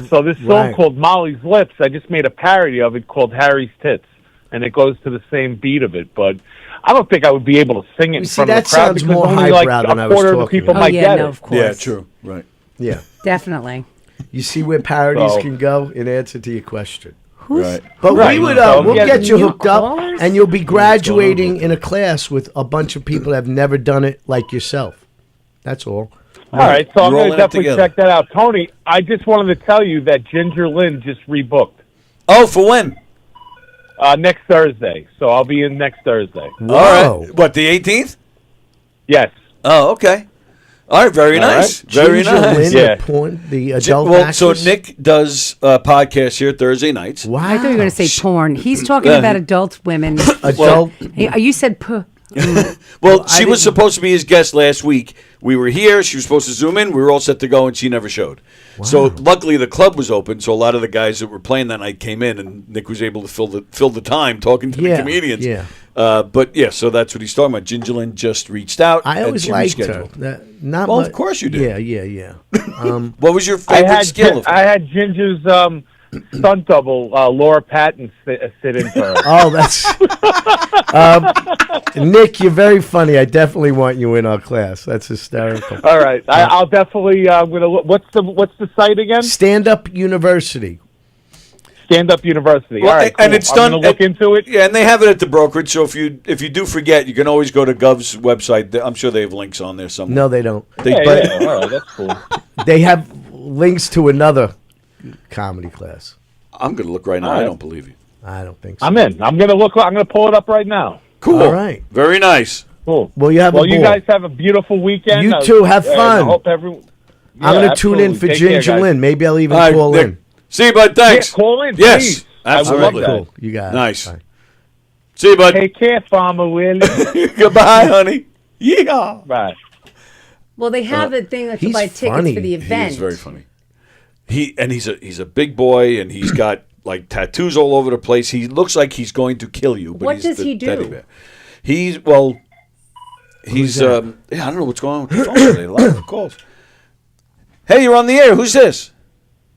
So this song called Molly's Lips, I just made a parody of it called Harry's Tits, and it goes to the same beat of it. But I don't think I would be able to sing it in front of the crowd sounds because more only like highbrow than I a was quarter of the talking people about. might get it. of course. Yeah, true. Right. Yeah. Definitely. You see where parodies So- can go in answer to your question. Right. But Right. we would, So, we'll yeah, get you new hooked up, callers? and you'll be graduating in a class with a bunch of people that have never done it like yourself. That's all. All right, so I'm You're all going to in it definitely together. check that out. Tony, I just wanted to tell you that Ginger Lynn just rebooked Oh, for when? next Thursday. So I'll be in next Thursday. Whoa. All right. What, the 18th? Yes. Oh, okay. All right, very nice. Very Ginger nice. Lynn, Yeah. the adult Well, so actress? Nick does podcasts here Thursday nights. Wow. I thought you were going to say porn. He's talking about adult women. Adult. Hey, you said puh. Well, she was supposed to be his guest last week. We were here. She was supposed to zoom in. We were all set to go, and she never showed. So luckily, the club was open. So a lot of the guys that were playing that night came in, and Nick was able to fill the time talking to the comedians. Yeah. But yeah, so that's what he's talking about. Ginger Lynn just reached out. I and always she liked her. rescheduled. Not Well, much- of course you did. Yeah. What was your I favorite had, skill of her? I had Ginger's stunt double, Laura Patton, sit in for her. Oh, that's Nick. You're very funny. I definitely want you in our class. That's hysterical. All right, I'll definitely. Gonna look. What's the site again? Stand Up University. Stand Up University. Well, All right, and cool. it's I'm done. gonna look into it. Yeah, and they have it at the brokerage. So if you do forget, you can always go to Gov's website. I'm sure they have links on there somewhere. No, they don't. They, Yeah. All right, that's cool. They have links to another comedy class. I'm going to look right now. All right. I don't believe you. I don't think so. I'm in. I'm gonna look. I'm gonna pull it up right now. Cool. All right. Very nice. Cool. Well, you have Well, a you ball. guys have a beautiful weekend. You too. Have and fun. I hope everyone. I'm Yeah, going to tune in absolutely. for Take care, Ginger guys. Lynn. Maybe I'll even All right, call Nick. in. See you, bud. Thanks. Yeah, call in, Yes, please. absolutely. I would love that. Cool. You got it. Nice. Bye. See you, bud. Take care, Farmer Willie. Goodbye, honey. Yeah. Bye. Well, they have a thing that you he's buy tickets funny. for the He event. is very funny. He's a big boy, and he's got like tattoos all over the place. He looks like he's going to kill you. But What he's does the he do? teddy bear. He's I don't know what's going on with the phone today. A lot of calls. Hey, you're on the air. Who's this?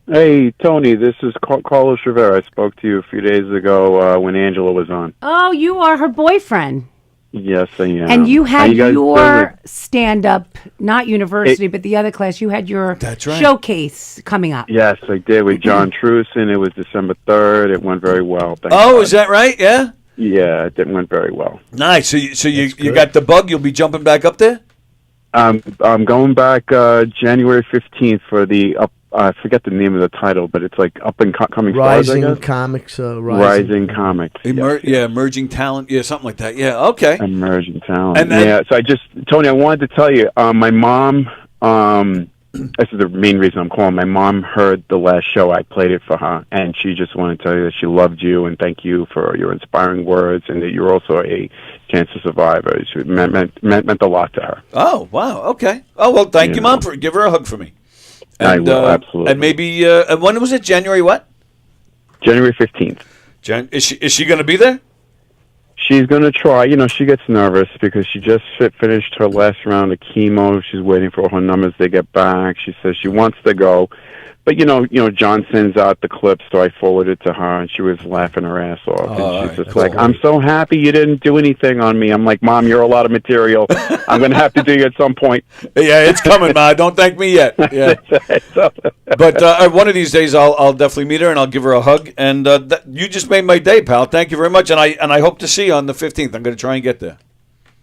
Hey, Tony, this is Carlos Rivera. I spoke to you a few days ago when Angela was on. Oh, you are her boyfriend. Yes, I am. And you How had guys your doing? stand-up, not university, but the other class. You had your That's right. showcase coming up. Yes, I did with John Truson. It was December 3rd. It went very well. Thank Oh, God. is that right? Yeah. Yeah, it went very well. Nice. So you got the bug. You'll be jumping back up there. I'm going back January 15th for the I forget the name of the title, but it's like up and coming stars, I Rising guess. Comics. Rising Comics. Yeah, emerging talent. Yeah, something like that. Yeah. Okay. Emerging talent. And then- yeah, so Tony, I wanted to tell you, my mom, this is the main reason I'm calling. My mom heard the last show. I played it for her, and she just wanted to tell you that she loved you and thank you for your inspiring words, and that you're also a cancer survivor. It meant a lot to her. Oh wow. Okay. Oh well. Thank you, Mom. Give her a hug for me. I will, absolutely. And maybe when was it? January what? January 15th. Is she going to be there? She's going to try. You know, she gets nervous because she just finished her last round of chemo. She's waiting for her numbers to get back. She says she wants to go. But, you know, John sends out the clips, so I forwarded it to her, and she was laughing her ass off. And she's just like, I'm so happy you didn't do anything on me. I'm like, Mom, you're a lot of material. I'm going to have to do you at some point. Yeah, it's coming, Ma. Don't thank me yet. Yeah. But one of these days, I'll definitely meet her, and I'll give her a hug. And you just made my day, pal. Thank you very much. And I hope to see you on the 15th. I'm going to try and get there.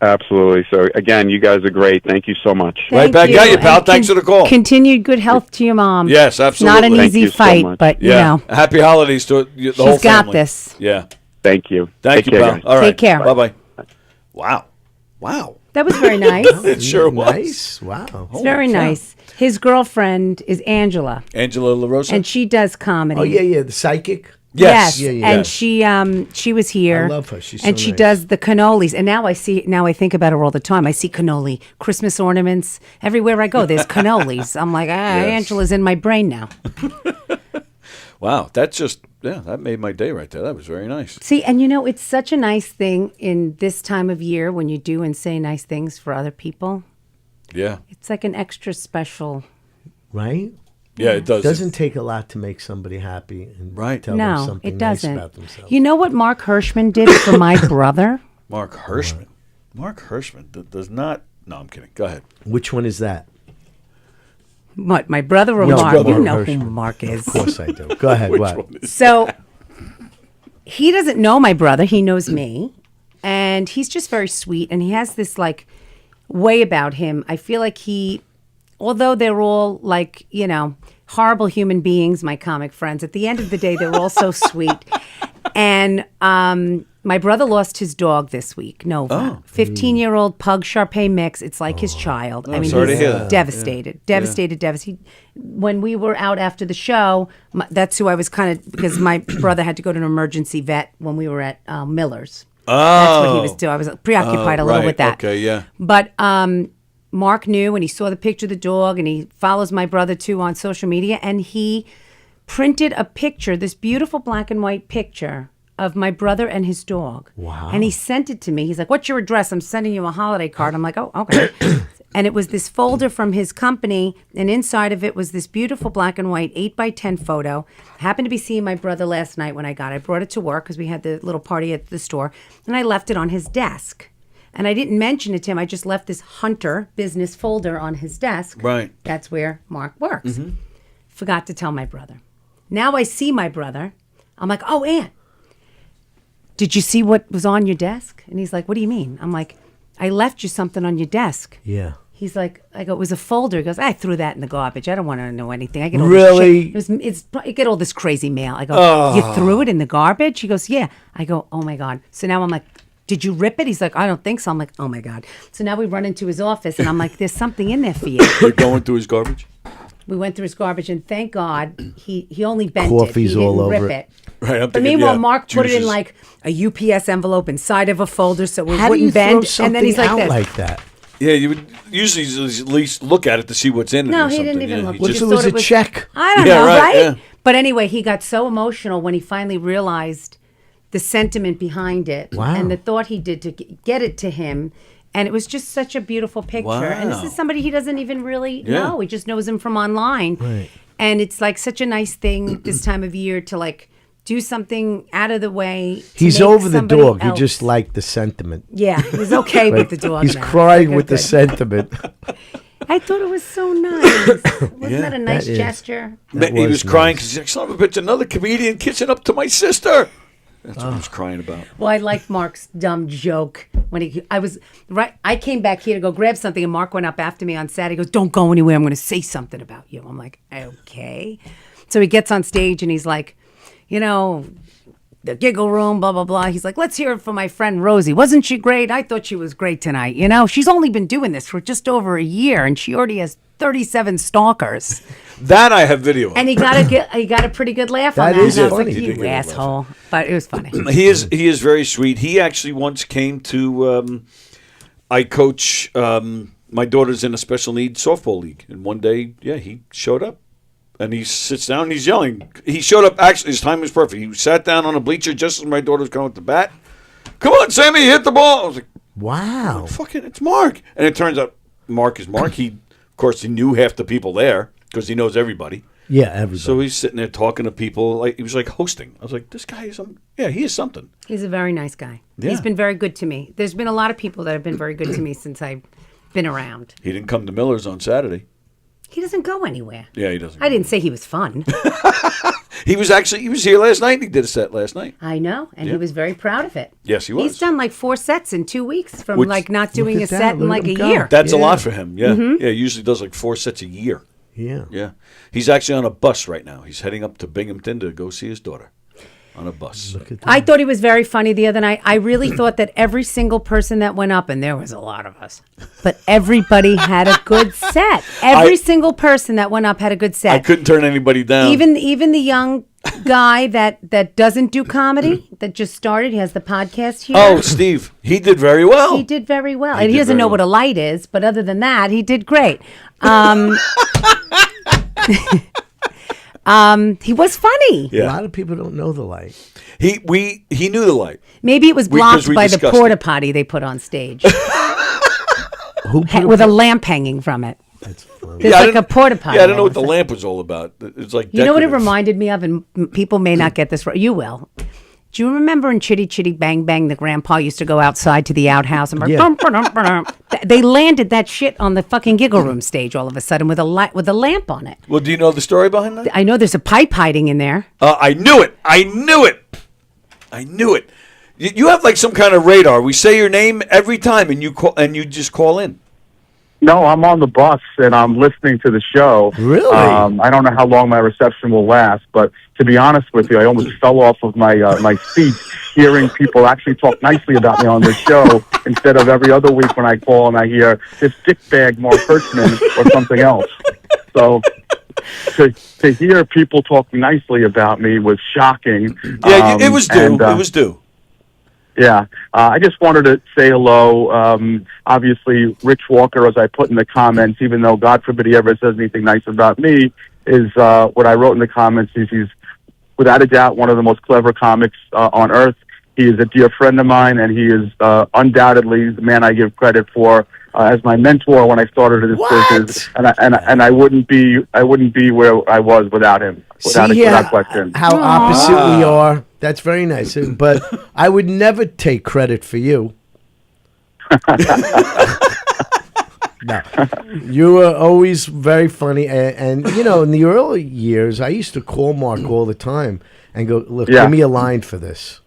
Absolutely. So, again, you guys are great. Thank you so much. Right back at you, pal. And Thanks for the call. Continued good health to your mom. Yes, absolutely. It's not an Thank easy you so fight, much. but, you Yeah. know. Happy holidays to the whole She's got family. this. Yeah. Thank you. Thank Take you, care, pal. guys. All right. Take care. Bye-bye. Wow. That was very nice. It sure was. Nice. Wow. It's very nice. His girlfriend is Angela. Angela LaRosa? And she does comedy. Oh, yeah, the psychic. Yes. Yeah, yeah. And she was here. I love her. She's and so she nice. does the cannolis. And now I think about her all the time. I see cannoli, Christmas ornaments. Everywhere I go, there's cannolis. I'm like, Angela's in my brain now. Wow, that made my day right there. That was very nice. See, and it's such a nice thing in this time of year when you do and say nice things for other people. Yeah. It's like an extra special. Right? Yeah, it does. It doesn't take a lot to make somebody happy and tell them No, something it doesn't. nice about themselves. You know what Mark Hirschman did for my brother? Mark Hirschman. Mark Hirschman does not. No, I'm kidding. Go ahead. Which one is that? What, my brother or No, Mark? brother You know Hirschman. who Mark is. Of course I do. Go ahead. What? So he doesn't know my brother. He knows me. And he's just very sweet. And he has this way about him. I feel like although they're all horrible human beings, my comic friends, at the end of the day, they're all so sweet. And my brother lost his dog this week, Nova. 15-year-old pug Shar-Pei mix. It's like his child. I mean, sorry to he's hear that. devastated. Yeah. Devastated. When we were out after the show, that's who I was because my brother had to go to an emergency vet when we were at Miller's. That's what he was doing. I was preoccupied a little with that. Okay, yeah. But Mark knew, and he saw the picture of the dog, and he follows my brother too on social media, and he printed a picture, this beautiful black and white picture of my brother and his dog. Wow. And he sent it to me. He's like, "What's your address? I'm sending you a holiday card." I'm like, "Oh, okay." And it was this folder from his company, and inside of it was this beautiful black and white 8x10 photo. I happened to be seeing my brother last night when I got it. I brought it to work because we had the little party at the store, and I left it on his desk. And I didn't mention it to him. I just left this Hunter business folder on his desk. Right. That's where Mark works. Forgot to tell my brother. Now I see my brother. I'm like, "Oh, Aunt, did you see what was on your desk?" And he's like, "What do you mean?" I'm like, "I left you something on your desk." Yeah. He's like, I go, "It was a folder." He goes, "I threw that in the garbage. I don't want to know anything. I get all Really? this shit. I get all this crazy mail." I go, "You threw it in the garbage?" He goes, "Yeah." I go, "Oh my God." So now I'm like, "Did you rip it?" He's like, "I don't think so." I'm like, "Oh my God." So now we run into his office and I'm like, "There's something in there for you." You're going through his garbage? We went through his garbage, and thank God he only bent Coffee's it. He all didn't over rip it. it. Right. I'm But thinking, meanwhile, yeah, Mark put it in juices. like a UPS envelope inside of a folder so it How do you wouldn't throw bend. something And then he's like out this. like that? Yeah, you would usually at least look at it to see what's in it. No, or he something. didn't even Yeah, look. he We What just- if just it was thought a check? I don't Yeah, know, right, right? yeah. But anyway, he got so emotional when he finally realized the sentiment behind it Wow. and the thought he did to get it to him. And it was just such a beautiful picture. And this Wow. is somebody he doesn't even really Yeah. know. He just knows him from online. Right. And it's like such a nice thing this time of year to do something out of the way. to He's make over the somebody dog. You else- just like the sentiment. Yeah, he's okay with the dog. He's now. crying Good, with the good. sentiment. I thought it was so nice. Wasn't Yeah, that a nice that is. gesture? That he was was crying nice. because he's like, "Son of a bitch, another comedian kissing up to my sister." That's what he was crying about. Well, I liked Mark's dumb joke when I came back here to go grab something, and Mark went up after me on set. He goes, "Don't go anywhere. I'm going to say something about you." I'm like, "Okay." So he gets on stage and he's like, the giggle room, blah, blah, blah. He's like, "Let's hear it for my friend Rosie. Wasn't she great? I thought she was great tonight. She's only been doing this for just over a year, and she already has 37 stalkers." That I have video of. And he got a pretty good laugh on That that. is And I was funny. like, He did "You get a laugh. asshole." But it was funny. He is very sweet. He actually once came to. I coach. My daughter's in a special needs softball league, and one day, he showed up, and he sits down and he's yelling. He showed up. Actually, his time was perfect. He sat down on a bleacher just as my daughter was going with the bat. "Come on, Sammy, hit the ball." I was like, Wow. "Fucking, it's Mark!" And it turns out Mark is Mark. He, of course, he knew half the people there because he knows everybody. Yeah, everybody. So he's sitting there talking to people like he was like hosting. I was like, "This guy is he is something." He's a very nice guy. Yeah. He's been very good to me. There's been a lot of people that have been very good to me since I've been around. He didn't come to Miller's on Saturday. He doesn't go anywhere. Yeah, he doesn't. I didn't say he was fun. He was here last night. And he did a set last night. I know, and Yeah. he was very proud of it. Yes, he was. He's done like 4 sets in 2 weeks from Which- not doing a at that. set in Look like at a him go. year. That's a Yeah. lot for him. Yeah, yeah. He usually does like 4 sets a year. Yeah. Yeah, he's actually on a bus right now. He's heading up to Binghamton to go see his daughter. on a bus. I thought he was very funny the other night. I really thought that every single person that went up, and there was a lot of us, but everybody had a good set. Every single person that went up had a good set. I couldn't turn anybody down. Even the young guy that doesn't do comedy, that just started. He has the podcast here. Oh, Steve. He did very well. He did very well. And he doesn't know what a light is, but other than that, he did great. He was funny. A lot of people don't know the light. He knew the light. Maybe it was blocked by the porta it. potty they put on stage. With a lamp hanging from it. That's funny. There's like a porta potty. Yeah, I don't know what the lamp was all about. It's like you know what it decorative. reminded me of, and people may not get this right. You will. Do you remember in Chitty Chitty Bang Bang, the grandpa used to go outside to the outhouse and they landed that shit on the fucking Giggle Room stage all of a sudden with a lamp on it. Well, do you know the story behind that? I know there's a pipe hiding in there. I knew it. I knew it. You have like some kind of radar. We say your name every time, and you call, and you just call in. No, I'm on the bus and I'm listening to the show. Really? I don't know how long my reception will last, but to be honest with you, I almost fell off of my my seat hearing people actually talk nicely about me on the show instead of every other week when I call and I hear this dickbag Mark Hirschman or something else. So to hear people talk nicely about me was shocking. Yeah, it was due. It was due. Yeah, I just wanted to say hello. Obviously, Rich Walker, as I put in the comments, even though God forbid he ever says anything nice about me, is what I wrote in the comments is he's without a doubt one of the most clever comics on earth. He is a dear friend of mine, and he is undoubtedly the man I give credit for as my mentor when I started this business. And I wouldn't be where I was without him, without question. How opposite we are. That's very nice. But I would never take credit for you. No. You were always very funny. And, you know, in the early years, I used to call Mark all the time and go, look, give me a line for this.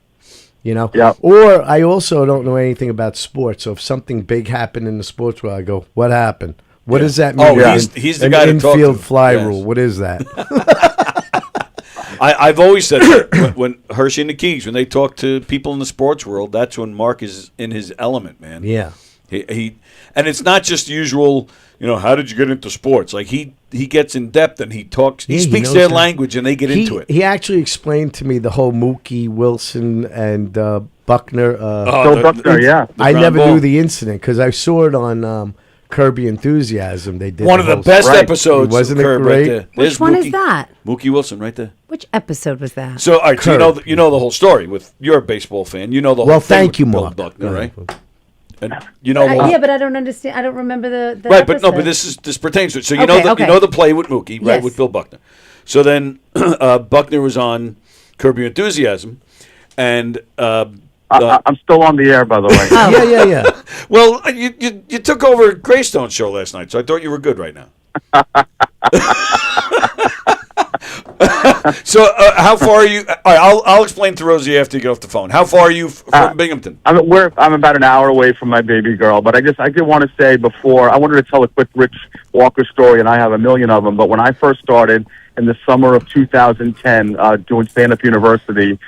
You know? Yeah. Or I also don't know anything about sports. So if something big happened in the sports world, I go, what happened? What does that mean? Oh, he's the guy to talk to. Infield fly rule. What is that? I've always said that when Hershey and the Keys, when they talk to people in the sports world, that's when Mark is in his element, man. Yeah. He and it's not just usual, you know, how did you get into sports? Like he gets in depth and he talks, he speaks their language and they get into it. He actually explained to me the whole Mookie Wilson and Buckner. Bill Buckner, yeah. I never knew the incident because I saw it on Kirby Enthusiasm. They did one of the best episodes. Wasn't it great? great? Right there. Which one is that? Mookie Wilson, right there. Which episode was that? So, all right, so you know the whole story. You're a baseball fan. You know the whole. Well, thing thank you, with Mark. Bill Buckner, right? And you know. Yeah, but I don't understand. I don't remember the right, episode. but this pertains to it. So you know the play with Mookie, right, with Bill Buckner. So then Buckner was on Curb Your Enthusiasm, and I'm still on the air, by the way. Yeah. Well, you took over Greystone's show last night, so I thought you were good right now. So how far are you? All right, I'll explain to Rosie after you get off the phone. How far are you from Binghamton? I'm about an hour away from my baby girl, but I did want to say before, I wanted to tell a quick Rich Walker story, and I have a million of them, but when I first started in the summer of 2010 doing stand-up university,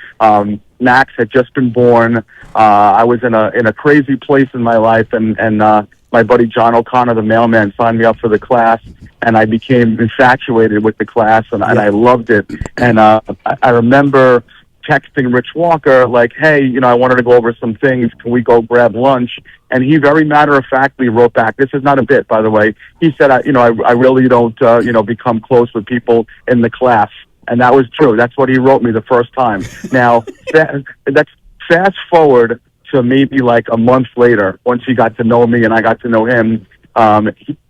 Max had just been born. I was in a crazy place in my life, and my buddy John O'Connor, the mailman, signed me up for the class, and I became infatuated with the class, and I loved it. And I remember texting Rich Walker, like, hey, you know, I wanted to go over some things. Can we go grab lunch? And he very matter-of-factly wrote back. This is not a bit, by the way. He said, I really don't, become close with people in the class. And that was true. That's what he wrote me the first time. Now, that's fast forward to maybe like a month later, once he got to know me and I got to know him.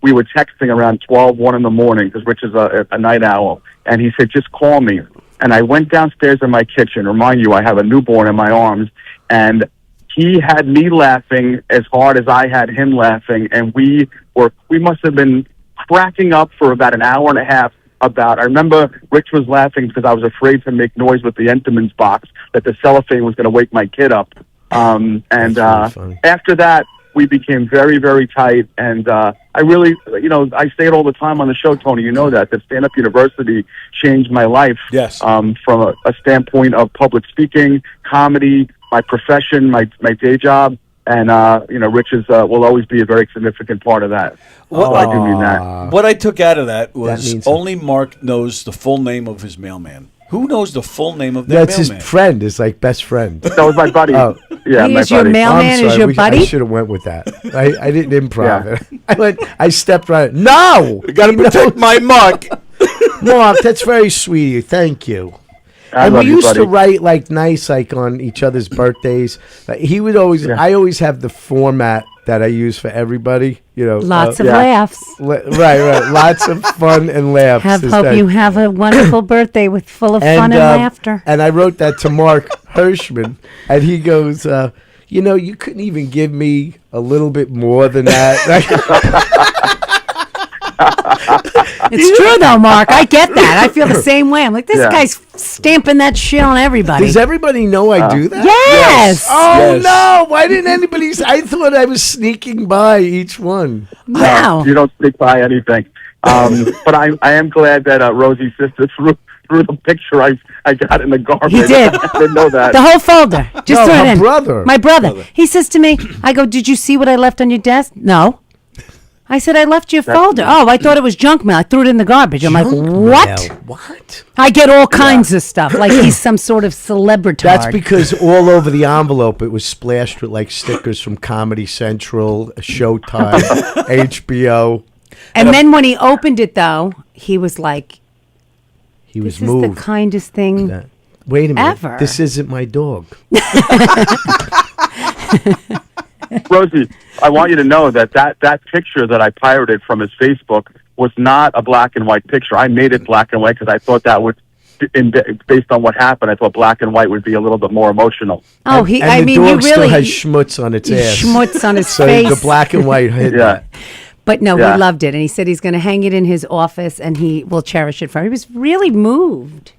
We were texting around 1 in the morning because Rich is a night owl. And he said, just call me. And I went downstairs in my kitchen. Remind you, I have a newborn in my arms. And he had me laughing as hard as I had him laughing. And we must have been cracking up for about an hour and a half. I remember Rich was laughing because I was afraid to make noise with the Entenmann's box, that the cellophane was going to wake my kid up. After that, we became very, very tight. And I really, I say it all the time on the show, Tony. You know that Stand Up University changed my life. Yes. From a standpoint of public speaking, comedy, my profession, my day job. And, Rich will always be a very significant part of that. I do mean that. What I took out of that was means only Mark knows the full name of his mailman. Who knows the full name of their That's mailman? his friend, his like best friend. That was my buddy. Oh. Yeah, He my is your buddy. mailman, I'm is sorry, your buddy? I should have went with that. I didn't improv it. I stepped right. No, You got to protect my Mark. Mark, that's very sweet of you. Thank you. I And love we you, used to buddy. write like nice, like on each other's birthdays. Like, he would always. I always have the format that I use for everybody. Lots of laughs. Right. Lots of fun and laughs. Hope you have a wonderful birthday with full of fun and laughter. And I wrote that to Mark Hirschman, and he goes, you couldn't even give me a little bit more than that. It's true though, Mark. I get that. I feel the same way. I'm like, this guy's stamping that shit on everybody. Does everybody know I do that? Yes. Oh Yes. no! Why didn't anybody? I thought I was sneaking by each one. Wow. You don't stick by anything. But I am glad that Rosie's sister threw the picture I got in the garbage. He did. I didn't know that. The whole folder. Just No, threw it her in. brother. My brother. He says to me, I go, did you see what I left on your desk? No. I said, I left you a folder. Oh, I thought it was junk mail. I threw it in the garbage. I'm like, what? Mail. What? I get all kinds of stuff. Like he's some sort of celebrity. That's because all over the envelope it was splashed with like stickers from Comedy Central, Showtime, HBO. And then when he opened it, though, he was like, He was this is moved. the kindest thing. Wait a minute. ever. This isn't my dog. Rosie, I want you to know that picture that I pirated from his Facebook was not a black and white picture. I made it black and white because I thought that would, based on what happened, I thought black and white would be a little bit more emotional. Oh, And the you dog still really has schmutz on its ass. schmutz on his So face. the black and white hid that. But no, Yeah. he loved it, and he said he's going to hang it in his office, and he will cherish it forever. He was really moved.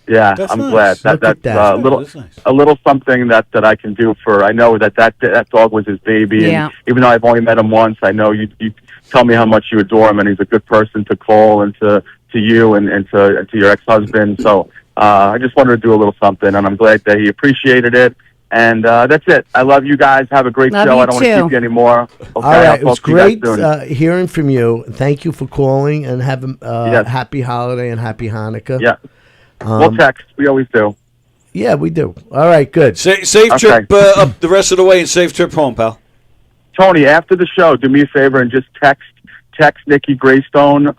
Yeah, That's I'm nice. glad. Look at That's that. That's nice. a little something that I can do for. I know that dog was his baby, Yeah. and even though I've only met him once, I know you tell me how much you adore him, and he's a good person to call and to you and to your ex-husband. So I just wanted to do a little something, and I'm glad that he appreciated it. And that's it. I love you guys. Have a great Love show. you I don't want to too. keep you anymore. Okay, All right, I'll it was talk to you guys great soon. hearing from you. Thank you for calling, and have a Yes. happy holiday and happy Hanukkah. Yeah. We'll text. We always do. Yeah, we do. All right, good. Safe Okay. trip up the rest of the way and safe trip home, pal. Tony, after the show, do me a favor and just text Nikki Greystone,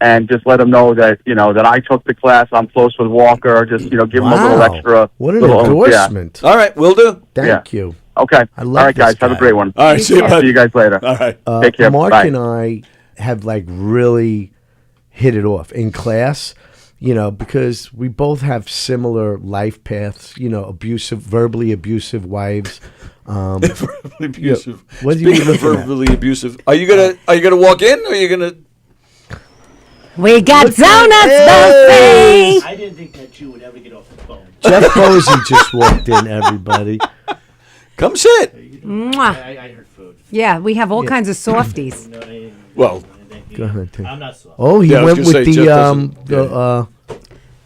and just let him know that that I took the class. I'm close with Walker. Just give him a little Wow. extra. What an little, endorsement. All right, we'll do. Thank you. Okay. I All love right, guys. this Have a guy. great one. All right, see you, I'll bud. see you guys later. All right. Take care. Mark Bye. and I have like really hit it off in class, because we both have similar life paths, verbally abusive wives. Verbally abusive. What are you Speaking of looking at? verbally abusive, are you gonna walk in, or are you gonna? We got Look donuts, at- Buffy. I didn't think that you would ever get off the phone. Jeff Posey just walked in, everybody. Come sit. Mwah. I heard food. Yeah, we have all kinds of softies. Well, Go ahead. Tim. I'm not soft. Oh, he Yeah, I was went gonna with say, Jeff the doesn't-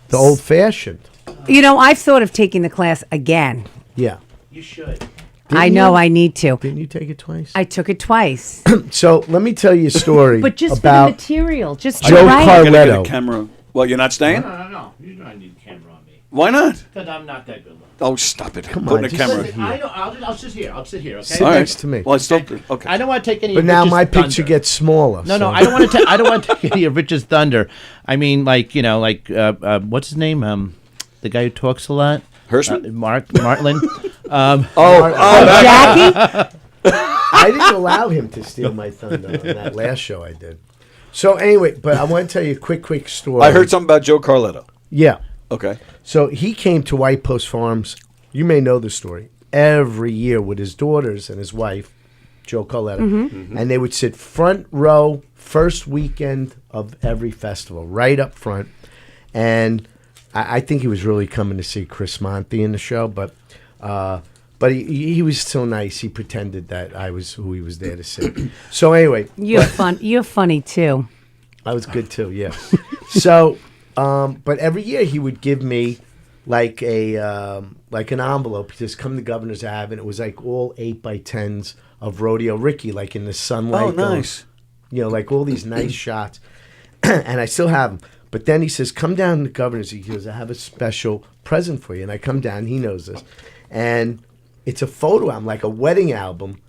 the old fashioned. I've thought of taking the class again. Yeah. You should. I know I need to. Didn't you take it twice? I took it twice. So let me tell you a story But just for the about material, just to Joe write. I gotta get a Carletto. camera. Well, you're not staying? No. You don't need a camera on me. Why not? Because I'm not that good looking. Oh, stop it! Come Putting on, a just camera. sit I know. I'll sit here. I'll sit here. Okay. Sit All right. next to me. Well, I still okay. I don't want to take any. But of now Rich's my picture thunder. gets smaller. No, so- I don't want to. I don't want to take any of Rich's thunder. I mean, what's his name? The guy who talks a lot. Hirschman? Martlin. Jackie? I didn't allow him to steal my thunder on that last show I did. So anyway, but I want to tell you a quick story. I heard something about Joe Carletto. Yeah. Okay. So he came to White Post Farms. You may know the story. Every year with his daughters and his wife, Joe Carletto, and they would sit front row, first weekend of every festival, right up front. And I think he was really coming to see Chris Monty in the show, but But he was so nice. He pretended that I was who he was there to see. So anyway, You're fun. You're funny too. I was good too. Yeah. So, but every year he would give me like an envelope. He says, "Come to Governor's Ave," and it was like all 8x10s of Rodeo Ricky, like in the sunlight. Oh, nice. Like all these nice shots, and I still have them. But then he says, "Come down to Governor's." He goes, "I have a special present for you." And I come down. He knows this, and it's a photo album, like a wedding album,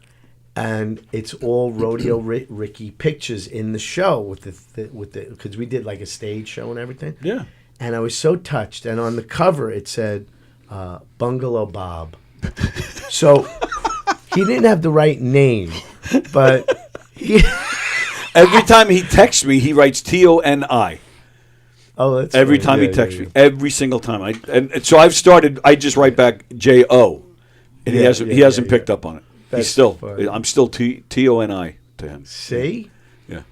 and it's all Rodeo Ricky pictures in the show with the because we did like a stage show and everything. Yeah. And I was so touched. And on the cover it said Bungalow Bob. So he didn't have the right name, but every time he texts me, he writes Toni. Oh, that's every funny. time he texts me, every single time. And so I've started. I just write back Jo. And he hasn't picked up on it. That's He's still. funny. I'm still Toni to him. See? Yeah.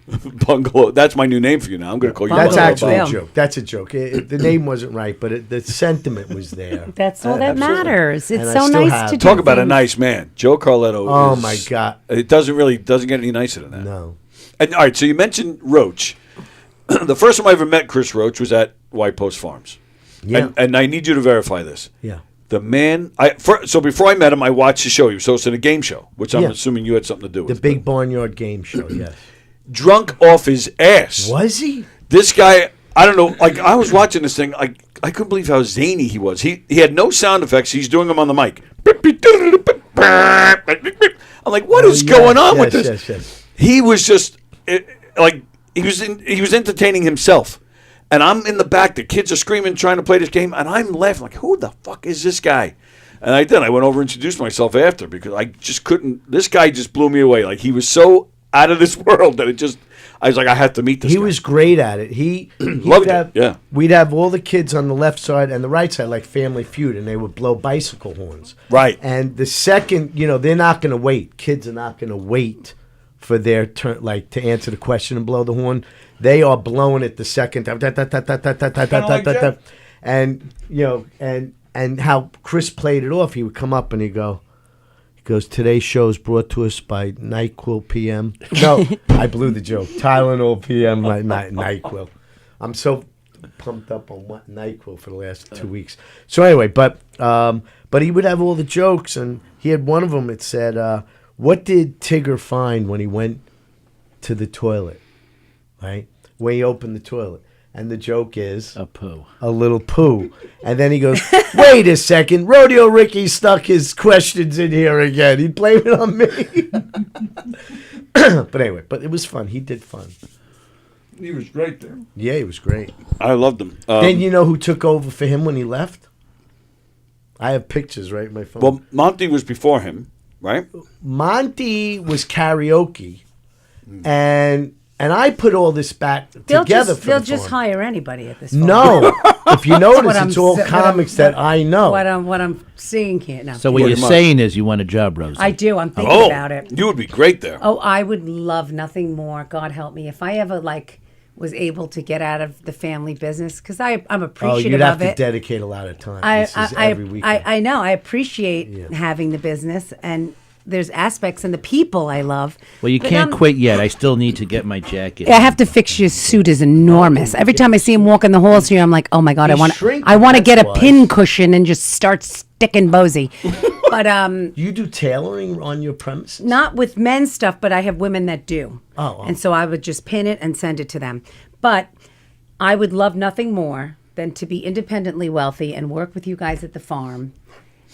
Bungalow. That's my new name for you now. I'm going to call you. That's Bungalow actually Bob. a joke. That's a joke. The name wasn't right, but the sentiment was there. That's all that matters. It's And I so still nice have to it. do Talk about a things. nice man, Joe Carletto. Oh, is- my God. It doesn't get any nicer than that. No. And all right, so you mentioned Roach. The first time I ever met Chris Roach was at White Post Farms. Yeah. And I need you to verify this. Yeah. The man, so before I met him, I watched the show. He was hosting a game show, which I'm Yeah. assuming you had something to do The with. Big Barnyard Game Show, yes. Drunk off his ass. Was he? This guy, I don't know. Like I was watching this thing, I couldn't believe how zany he was. He had no sound effects. He's doing them on the mic. I'm like, what is going on with this? Yes. He was just he was entertaining himself. And I'm in the back. The kids are screaming, trying to play this game, and I'm laughing like, "Who the fuck is this guy?" And I did. I went over and introduced myself after because I just couldn't. This guy just blew me away. Like he was so out of this world that I was like, I had to meet this guy. He was great at it. He Loved it, yeah. We'd have all the kids on the left side and the right side, like Family Feud, and they would blow bicycle horns. Right. And the second, they're not going to wait. Kids are not going to wait for their turn, like to answer the question and blow the horn. They are blowing it the second time. And how Chris played it off, he would come up and he goes, "Today's show is brought to us by NyQuil PM." No, I blew the joke. Tylenol PM, NyQuil. I'm so pumped up on NyQuil for the last 2 weeks. So anyway, but he would have all the jokes, and he had one of them. It said, "What did Tigger find when he went to the toilet?" Right? When he opened the toilet. And the joke is a poo. A little poo. And then he goes, "Wait a second, Rodeo Ricky stuck his questions in here again. He blamed it on me." But anyway, it was fun. He did fun. He was great there. Yeah, he was great. I loved him. Then you know who took over for him when he left? I have pictures right in my phone. Well, Monty was before him, right? Monty was karaoke, and I put all this back together for They'll the just farm. hire anybody at this. No, if you notice, what it's I'm all sa- what comics I'm- that I know. What I'm seeing here now. So what you're saying is you want a job, Rosie. I do. I'm thinking about it. You would be great there. Oh, I would love nothing more. God help me if I ever was able to get out of the family business because I'm appreciative you'd have of to it. dedicate a lot of time. I This is every weekend. I know. I appreciate having the business, and there's aspects in the people I love. Well, you But can't quit yet. I still need to get my jacket. I have to fix your suit is enormous. Every time I see him walk in the halls here, I'm like, oh my God, He's I want shrinking, to get a that's why. pin cushion and just start sticking Bosie. But you do tailoring on your premises? not with men's stuff, but I have women that do. Oh. And so I would just pin it and send it to them. But I would love nothing more than to be independently wealthy and work with you guys at the farm.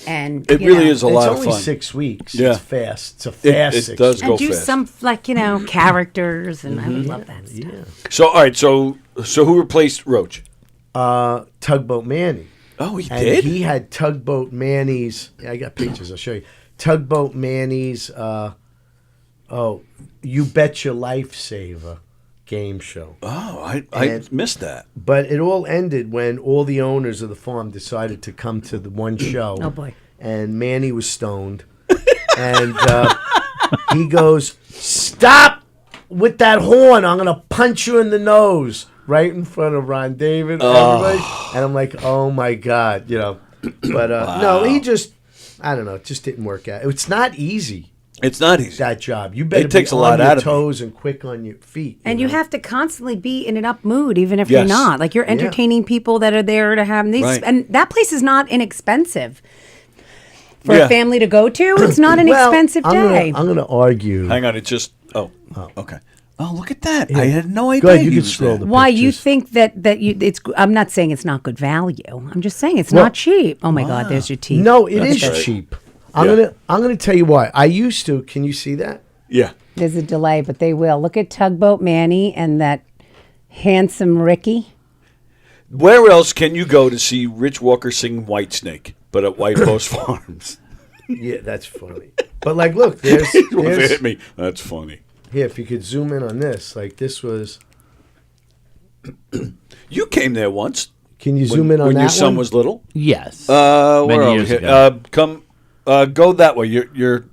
And It you really know, is a lot of It's fun. only 6 weeks. Yeah. It's fast. It's a fast It 6 does weeks. go and do fast. some characters, and I would love that stuff. Yeah. So all right, so who replaced Roach? Tugboat Manny. Oh, he And did? he had Tugboat Manny's. I got pictures. I'll show you. Tugboat Manny's. You Bet Your Life Saver game show. Oh, I And- missed that. But it all ended when all the owners of the farm decided to come to the one show. Oh, boy. And Manny was stoned. And he goes, "Stop with that horn. I'm going to punch you in the nose." Right in front of Ron David. Everybody. And I'm like, oh, my God. But no, he just... I don't know. It just didn't work out. It's not easy. It's not easy. That job. You better It takes be a lot on out your of me. toes and quick on your feet. And you know? have to constantly be in an up mood, even if Yes. you're not. Like you're entertaining people that are there to have these, Right. and that place is not inexpensive for Yeah. a family to go to. It's not an Well, expensive day. I'm gonna argue. Hang on, it's just. Oh, okay. Oh, look at that! I had no idea. Go ahead, you he can was scroll there. the Why you pictures. think that you? It's. I'm not saying it's not good value. I'm just saying it's not cheap. Oh my God, there's your teeth. No, it is That's right. cheap. Yeah. I'm gonna tell you why. I used to. Can you see that? Yeah. There's a delay, but they will. Look at Tugboat Manny and that handsome Ricky. Where else can you go to see Rich Walker sing Whitesnake but at White Post Farms? Yeah, that's funny. But like, look, there's He wants to hit me. That's funny. here. If you could zoom in on this, like this was. You came there once. Can you zoom in on when that your son one? was little? Yes. Where Many are we years here? ago. Come, go that way. You're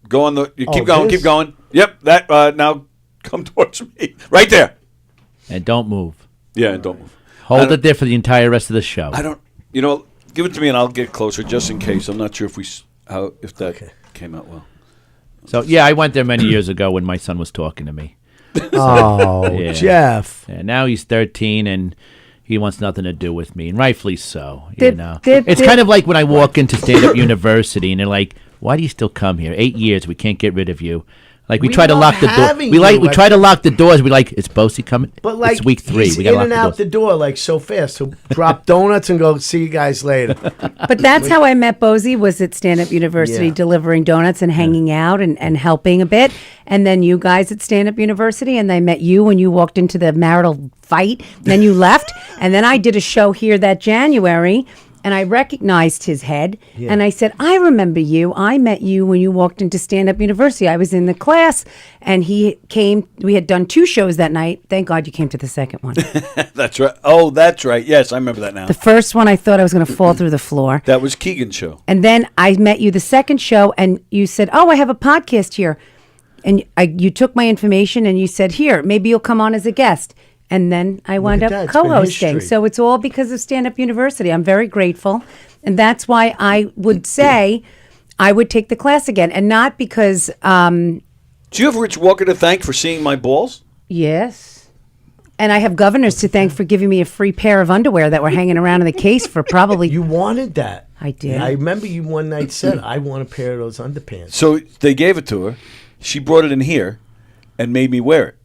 going the. You keep Oh, going. this? Keep going. Yep. That now come towards me. Right there. And don't move. Yeah. And don't move. Hold it there for the entire rest of the show. I don't. You know, give it to me and I'll get closer just in case. I'm not sure if if that came out well. So yeah, I went there many years ago when my son was talking to me. Oh, Yeah. Jeff. And now he's 13 and he wants nothing to do with me, and rightfully so. You Did- know, did- it's did- kind of like when I walk into stand-up university and they're like, "Why do you still come here? 8 years, we can't get rid of you." Like we We try to love lock the door. having We you. try to lock the doors. We like, "Is Bosie coming?" But like, it's week 3. he's We got to in lock and the out doors. the door like so fast. He'll drop donuts and go, "See you guys later." But that's how I met Bosie, was at Stand Up University, Yeah. delivering donuts and hanging out and helping a bit. And then you guys at Stand Up University, and I met you when you walked into the marital fight. Then you left. And then I did a show here that January, and I recognized his head. Yeah. And I said, I remember you. I met you when you walked into Stand Up University. I was in the class, and he came. We had done 2 shows that night. Thank God you came to the second one. That's right. Oh, that's right. Yes, I remember that now. The first one, I thought I was going to fall through the floor. That was Keegan's show. And then I met you the second show, and you said, "Oh, I have a podcast here," and you took my information and you said, "Here, maybe you'll come on as a guest." And then I wound at up that. It's been co-hosting. history. So it's all because of Stand Up University. I'm very grateful, and that's why I would say I would take the class again, and not because Do you have Rich Walker to thank for seeing my balls? yes. And I have Governors to thank for giving me a free pair of underwear that were hanging around in the case for probably. You wanted that. I did. I remember you one night said, "I want a pair of those underpants." So they gave it to her. She brought it in here and made me wear it.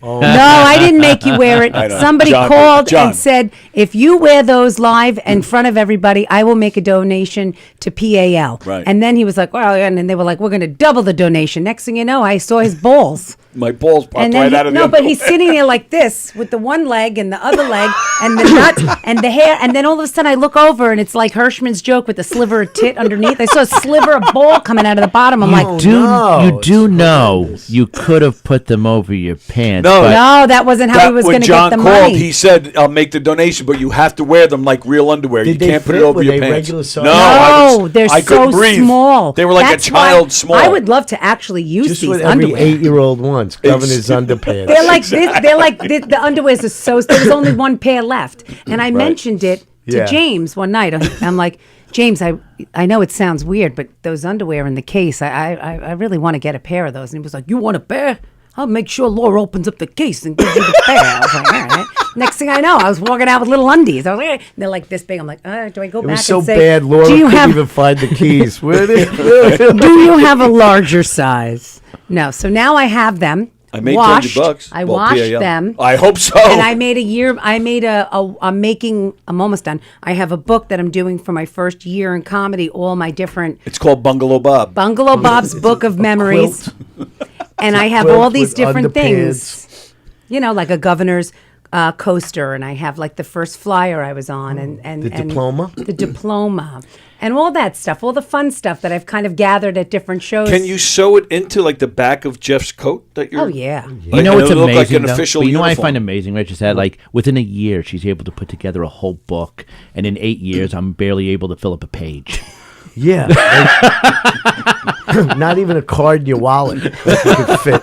Oh. No, I didn't make you wear it. I know. Somebody John- called John. and said, if you wear those live in front of everybody, I will make a donation to PAL. Right. And then he was like, well, and then they were like, we're going to double the donation. Next thing you know, I saw his balls. My balls popped And then right out of the no, but he's underwear. sitting there like this with the one leg and the other leg and the nuts and the hair. And then all of a sudden I look over and it's like Hirschman's joke with the sliver of tit underneath. I saw a sliver of ball coming out of the bottom. I'm like, You do know you could have put them over your pants. No. but no, that wasn't how he was when going to John get the called, money. he said, "I'll make the donation, but you have to wear them like real underwear. Did you they can't put it fit? over Were your they pants." regular size? No, they're I so couldn't breathe. small. They were like That's a child why small. I would love to actually use Just these what every underwear. 8-year-old wants. Governor's underpants. They're like this. They're like the underwears are so. There's only one pair left, and I mentioned it to Yeah. James one night. I'm like, James, I know it sounds weird, but those underwear in the case, I really want to get a pair of those. And he was like, you want a pair? I'll make sure Laura opens up the case and gives you the pair. I was like, all right. Next thing I know, I was walking out with little undies. I was like, they're like this big. I'm like, do I go It back was so and say, bad, Laura do you couldn't have even find the keys. Where they? do you have a larger size? No. So now I have them. I made washed. $30. I Well, washed PAL. them. I hope so. And I made I'm making, I'm almost done. I have a book that I'm doing for my first year in comedy, all my different It's called Bungalow Bob. Bungalow Bob's Book of Memories. And I have quilt all these with different underpants. things, you know, like a governor's coaster. And I have like the first flyer I was on and The diploma? The diploma. And all that stuff, all the fun stuff that I've kind of gathered at different shows. Can you sew it into like the back of Jeff's coat that you're? Oh, yeah. You know what's it'll look amazing? like an though? official But you know what I uniform. find amazing, Rich, is that like within a year she's able to put together a whole book, and in 8 years I'm barely able to fill up a page. Yeah. Not even a card in your wallet could fit.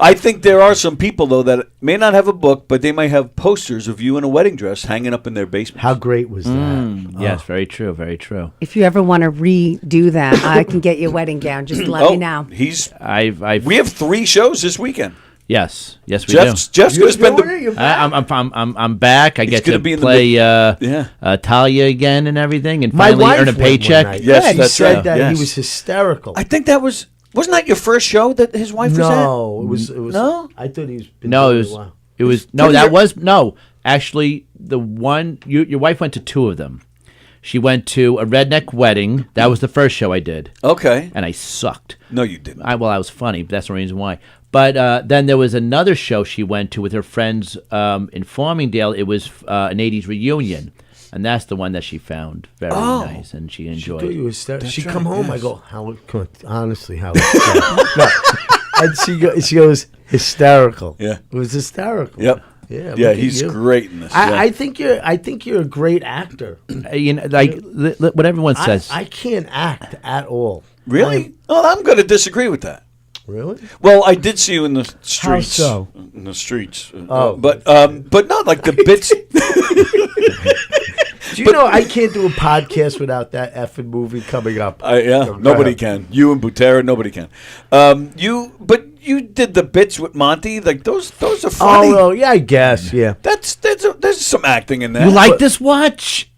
I think there are some people, though, that may not have a book, but they might have posters of you in a wedding dress hanging up in their basement. How great was that? Yes, very true, very true. If you ever want to redo that, I can get you a wedding gown. Just let me know. We have 3 shows this weekend. Yes, we Jeff's do. going to spend I'm back. I get to be in the play Talia again and everything, and My finally wife earn a went one paycheck. night. Yes, Yeah, he that's said right. that Yes. he was hysterical. I think that wasn't that your first show that his wife was at? No, it was. No? I thought he was. been No, doing it was. a while. It was no. That was no. Actually, the one your wife went to 2 of them. She went to a redneck wedding. That was the first show I did. Okay. And I sucked. No, you didn't. I was funny, but that's the reason why. But then there was another show she went to with her friends in Farmingdale. It was an 80s reunion. And that's the one that she found very nice and she enjoyed. She thought you were hysterical. She right, come home. yes. I go, Howard. Honestly, Howard. no. And she goes hysterical. Yeah. It was hysterical. Yep. Yeah. Yeah, look at he's you. great in this. I think you're a great actor. What everyone says. I can't act at all. Really? I'm going to disagree with that. Really? Well, I did see you in the streets. How so? In the streets. But not like the bits. Do you know I can't do a podcast without that effing movie coming up? Nobody can. You and Butera, nobody can. You did the bits with Monty. Like those are funny. Oh, well, yeah, I guess. Yeah. There's some acting in that. You like this watch?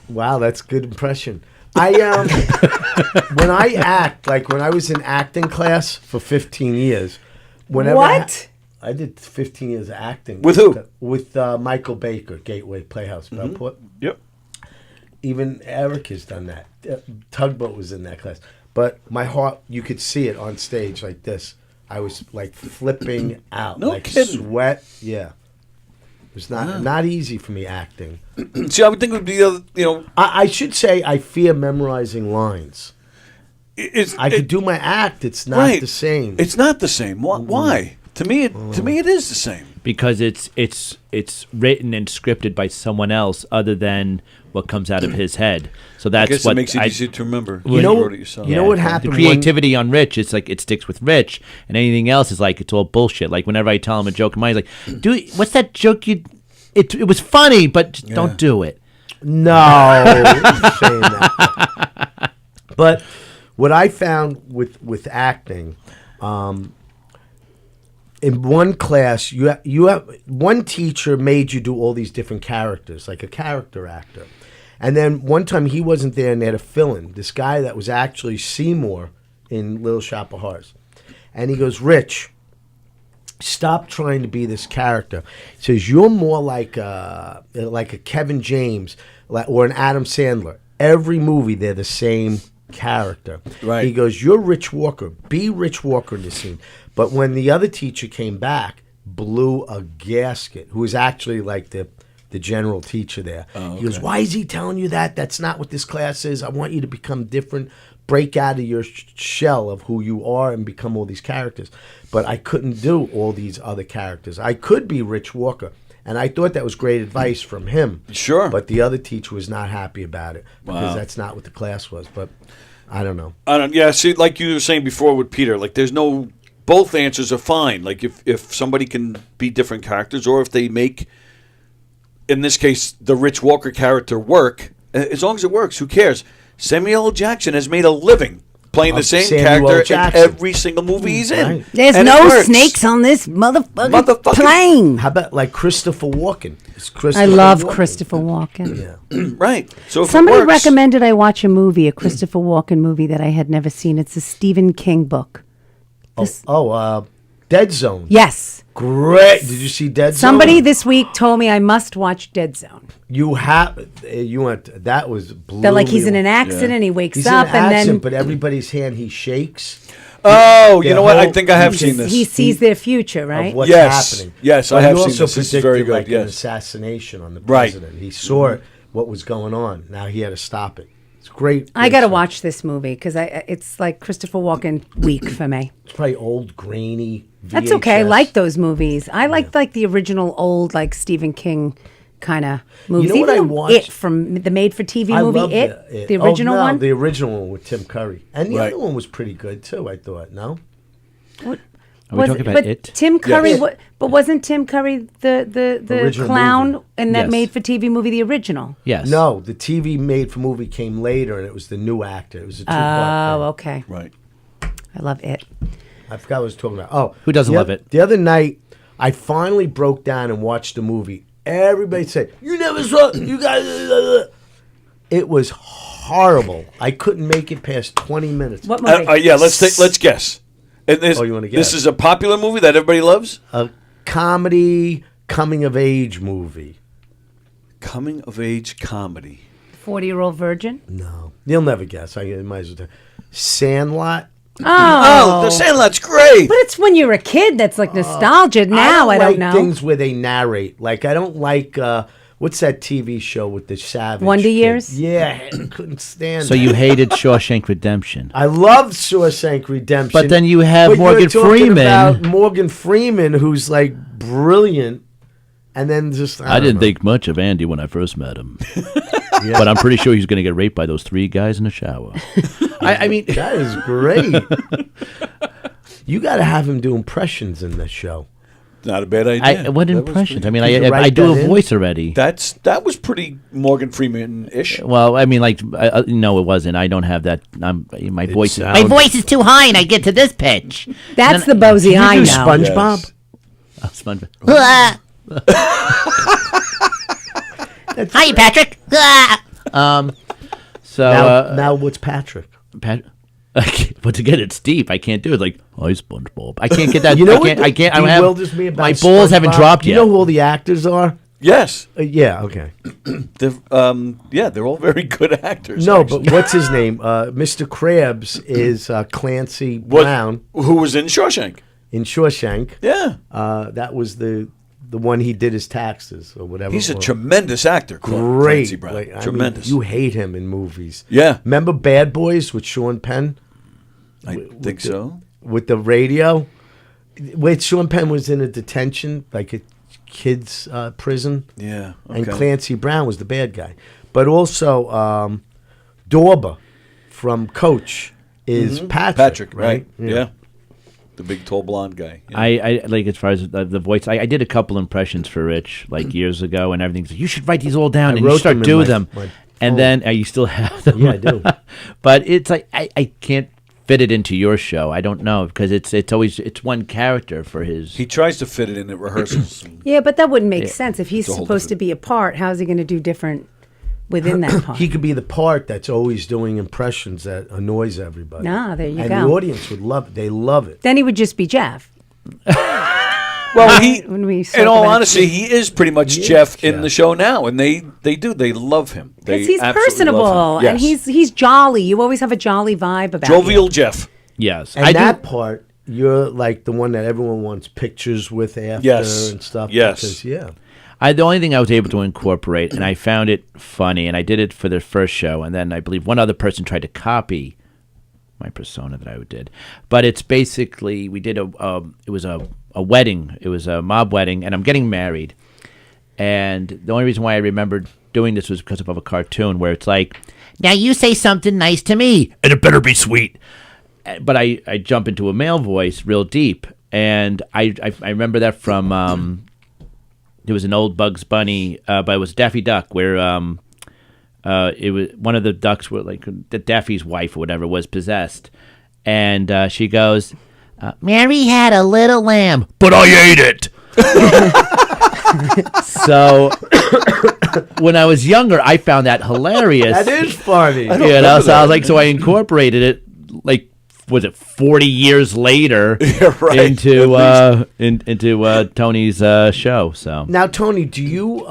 Wow, that's a good impression. When I act, like when I was in acting class for 15 years. What? I did 15 years of acting. With who? With Michael Baker, Gateway Playhouse, Bellport. Yep. Even Eric has done that. Tugboat was in that class. But my heart, you could see it on stage like this. I was like flipping out. No like kidding. Sweat. Yeah. It was not easy for me acting. See, I would think it would be, I should say I fear memorizing lines. I could do my act. It's not the same. It's not the same. Why? To me, it is the same. Because it's written and scripted by someone else other than what comes out of his head. So that's I guess what it makes it easy to remember. You know, wrote it yourself. you know what happened? The creativity on Rich, it's like it sticks with Rich, and anything else is like it's all bullshit. Like whenever I tell him a joke, he's like, "Dude, what's that joke you? It was funny, but just don't do it." No, saying that. But what I found with acting, in one class, you have one teacher made you do all these different characters, like a character actor. And then one time he wasn't there and they had a fill-in. This guy that was actually Seymour in Little Shop of Horrors. And he goes, Rich, stop trying to be this character. He says, you're more like a Kevin James or an Adam Sandler. Every movie, they're the same character. Right. He goes, you're Rich Walker. Be Rich Walker in this scene. But when the other teacher came back, blew a gasket, who was actually like the general teacher there. Oh, okay. He goes, why is he telling you that? That's not what this class is. I want you to become different, break out of your shell of who you are and become all these characters. But I couldn't do all these other characters. I could be Rich Walker. And I thought that was great advice from him. Sure. But the other teacher was not happy about it because Wow. that's not what the class was. But I don't know. Yeah, see, like you were saying before with Peter, like there's no, both answers are fine. Like if somebody can be different characters or if they make, in this case, the Rich Walker character work, as long as it works, who cares? Samuel L. Jackson has made a living playing the same Samuel character in Jackson. every single movie he's in. Right. There's And it no works. snakes on this motherfucking plane. How about like Christopher Walken? I love Christopher Walken. Yeah. Right. So if Somebody it works, recommended I watch a movie, a Christopher Walken movie that I had never seen. It's a Stephen King book. Dead Zone. Yes. Great. Did you see Dead Zone? Somebody this week told me I must watch Dead Zone. You went. That was blue. That like he's in an accident, he wakes up, and then but everybody's hand he shakes. Oh, you know what? I think I have seen this. he sees their future, Of right? what's Yes. happening. Yes, But I he have seen also this. This is predicted very good, like an yes. assassination on the Right. president. He saw what was going on. Now he had to stop it. It's great. I got to stuff. watch this movie because it's like Christopher Walken week for me. It's probably old, grainy. That's okay. I VHS. like those movies. I like the original old like Stephen King kind of movies. You know what I Even watched? It from the made-for-TV I movie, love It, the original one. the original one with Tim Curry. And the Right. other one was pretty good, too, I thought, no? Are we talking about it? Tim Curry, Yes. but wasn't Tim Curry the Original clown movie. in that Yes. made-for-TV movie, the original? Yes. No, the TV made-for-movie came later, and it was the new actor. It was a two-part Oh, okay. Right. I love it. I forgot what I was talking about. Oh, Who doesn't love it? The other night, I finally broke down and watched the movie. Everybody said, "You never saw it. You guys." It was horrible. I couldn't make it past 20 minutes. What movie? Yeah, let's guess. And Oh, you wanna guess? This is a popular movie that everybody loves? A comedy, coming-of-age movie. Coming of age comedy. 40-Year-Old Virgin? No, you'll never guess. I might as well tell. Sandlot. Oh, The Sandlot's great. But it's when you're a kid that's like nostalgia. Now I don't know. Things where they narrate. Like I don't like what's that TV show with the savage Wonder kid? Years? Yeah, I couldn't stand. So you hated Shawshank Redemption. I love Shawshank Redemption. But then you have But Morgan you're talking Freeman. about Morgan Freeman, who's like brilliant, and then just I don't didn't know. think much of Andy when I first met him. But I'm pretty sure he's going to get raped by those 3 guys in the shower. I mean, that is great. You got to have him do impressions in this show. Not a bad idea. What That was impressions? pretty- I mean, Did you I write do that a in? voice already. That was pretty Morgan Freeman-ish. Well, I mean, like, no, it wasn't. I don't have that. My voice. sounds- My voice is too high, and I get to this pitch. That's the Bozy Can I you know. do SpongeBob? Oh, SpongeBob. Hi, Patrick. So Now what's Patrick? but to get it steep, I can't do it. Like, hi, SpongeBob. I can't get that. You know I what? can't. I can't. I don't bewilders have. me about My balls haven't SpongeBob? dropped You yet. know who all the actors are? Yes. Yeah. Okay. They're all very good actors. No, actually. but what's his name? Mr. Krabs is Clancy Brown Who was in Shawshank. in Shawshank. Yeah. That was the one he did his taxes or whatever. He's a it was. tremendous actor. Great. Clancy Brown. Like, I mean, Tremendous. you hate him in movies. Yeah. Remember Bad Boys with Sean Penn? I think so. With the radio? Wait, Sean Penn was in a detention, like a kid's prison. Yeah. And okay. Clancy Brown was the bad guy. But also, Dorba from Coach is Patrick. right? Yeah. The big, tall, blonde guy. Yeah. I like as far as the voice. I did a couple impressions for Rich like years ago, and everything's like, you should write these all down I and you wrote start them in doing my- them. my And phone. then you still have them. Yeah, I do. But it's like I can't fit it into your show. I don't know because it's always one character for his. He tries to fit it in at rehearsals. Yeah, but that wouldn't make sense. If he's It's a whole supposed to be a part, how's he going to do different within that part? He could be the part that's always doing impressions that annoys everybody. Ah, there you and go. the audience would love it. They love it. Then he would just be Jeff. Well, he, When we in spoke all about- honesty, he is pretty much He is Jeff in Jeff. the show now, and they love him. They Because he's absolutely personable love him. and Yes. he's jolly. You always have a jolly vibe about jovial you. Jeff. Yes, And I that do. part, you're like the one that everyone wants pictures with after Yes. and stuff. Yes. Because, yeah. The only thing I was able to incorporate, and I found it funny, and I did it for the first show, and then I believe one other person tried to copy my persona that I did. But it's basically we did it was a wedding, it was a mob wedding, and I'm getting married. And the only reason why I remembered doing this was because of a cartoon where it's like, now you say something nice to me, and it better be sweet. But I jump into a male voice real deep, and I remember that from there was an old Bugs Bunny, but it was Daffy Duck where it was one of the ducks were like the Daffy's wife or whatever was possessed, and she goes, Mary had a little lamb, but I ate it. So when I was younger, I found that hilarious. That is funny. So I was like, so I incorporated it, like, was it 40 years later right, into Tony's show? So Now, Tony, do you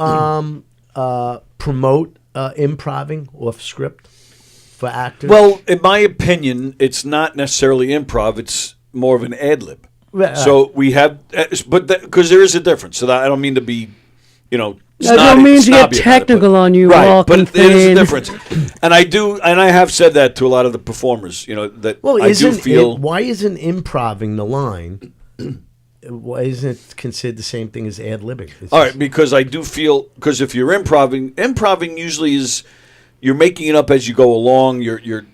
promote improving off script for actors? Well, in my opinion, it's not necessarily improv. It's more of an ad lib. Right. So we have, but because there is a difference. So that I don't mean to be, I snobby, don't mean to get snobby about it, technical on you, right? walking But there is a thin. difference, and I have said that to a lot of the performers. That well, I do feel. why isn't improving the line why isn't it considered the same thing as ad-libbing? All right, because I do feel, because if you're improving usually is you're making it up as you go along. You're